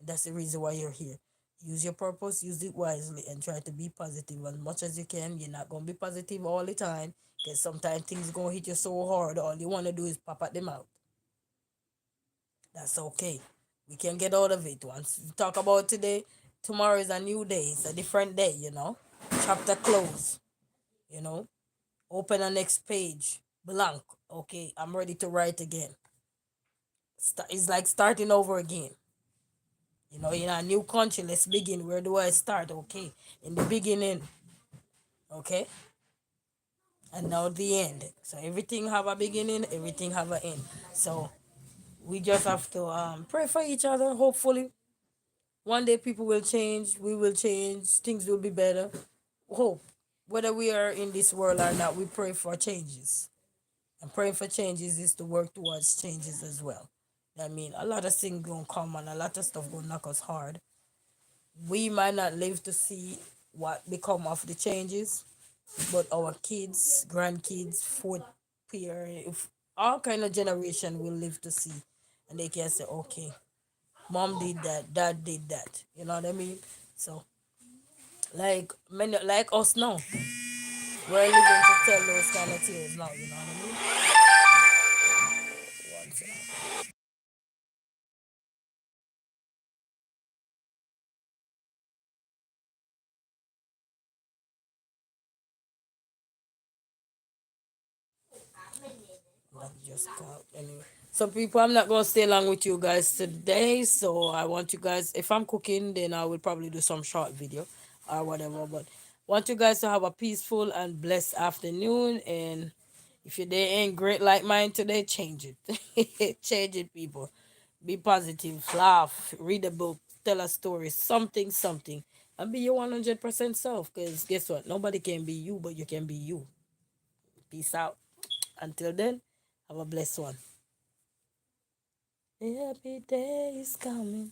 S1: That's the reason why you're here. Use your purpose, use it wisely, and try to be positive as much as you can. You're not gonna be positive all the time, because sometimes things gonna hit you so hard. All you wanna do is pop at them out. That's okay. We can get out of it. Once we talk about today, tomorrow is a new day. It's a different day. Chapter close. You know, open the next page. Blank. Okay, I'm ready to write again. It's like starting over again. In a new country, let's begin. Where do I start? Okay, in the beginning. Okay, and now the end. So everything have a beginning, everything have an end. So we just have to pray for each other. Hopefully, one day people will change. We will change. Things will be better. Hope. Whether we are in this world or not, we pray for changes. And praying for changes is to work towards changes as well. I mean, a lot of things gonna come and a lot of stuff gonna knock us hard. We might not live to see what become of the changes, but our kids, grandkids, fourth peer, if all kind of generation will live to see, and they can say, okay, mom did that, dad did that. You know what I mean? So, like many, like us now, we're living to tell those kind of tales now. You know what I mean? One second. That just called anyway. So people, I'm not gonna stay long with you guys today. So I want you guys, if I'm cooking, then I will probably do some short video or whatever. But want you guys to have a peaceful and blessed afternoon. And if your day ain't great like mine today, change it. Change it, people. Be positive, laugh, read a book, tell a story, something, and be your 100% self. Because guess what? Nobody can be you, but you can be you. Peace out. Until then, have a blessed one. Happy day is coming.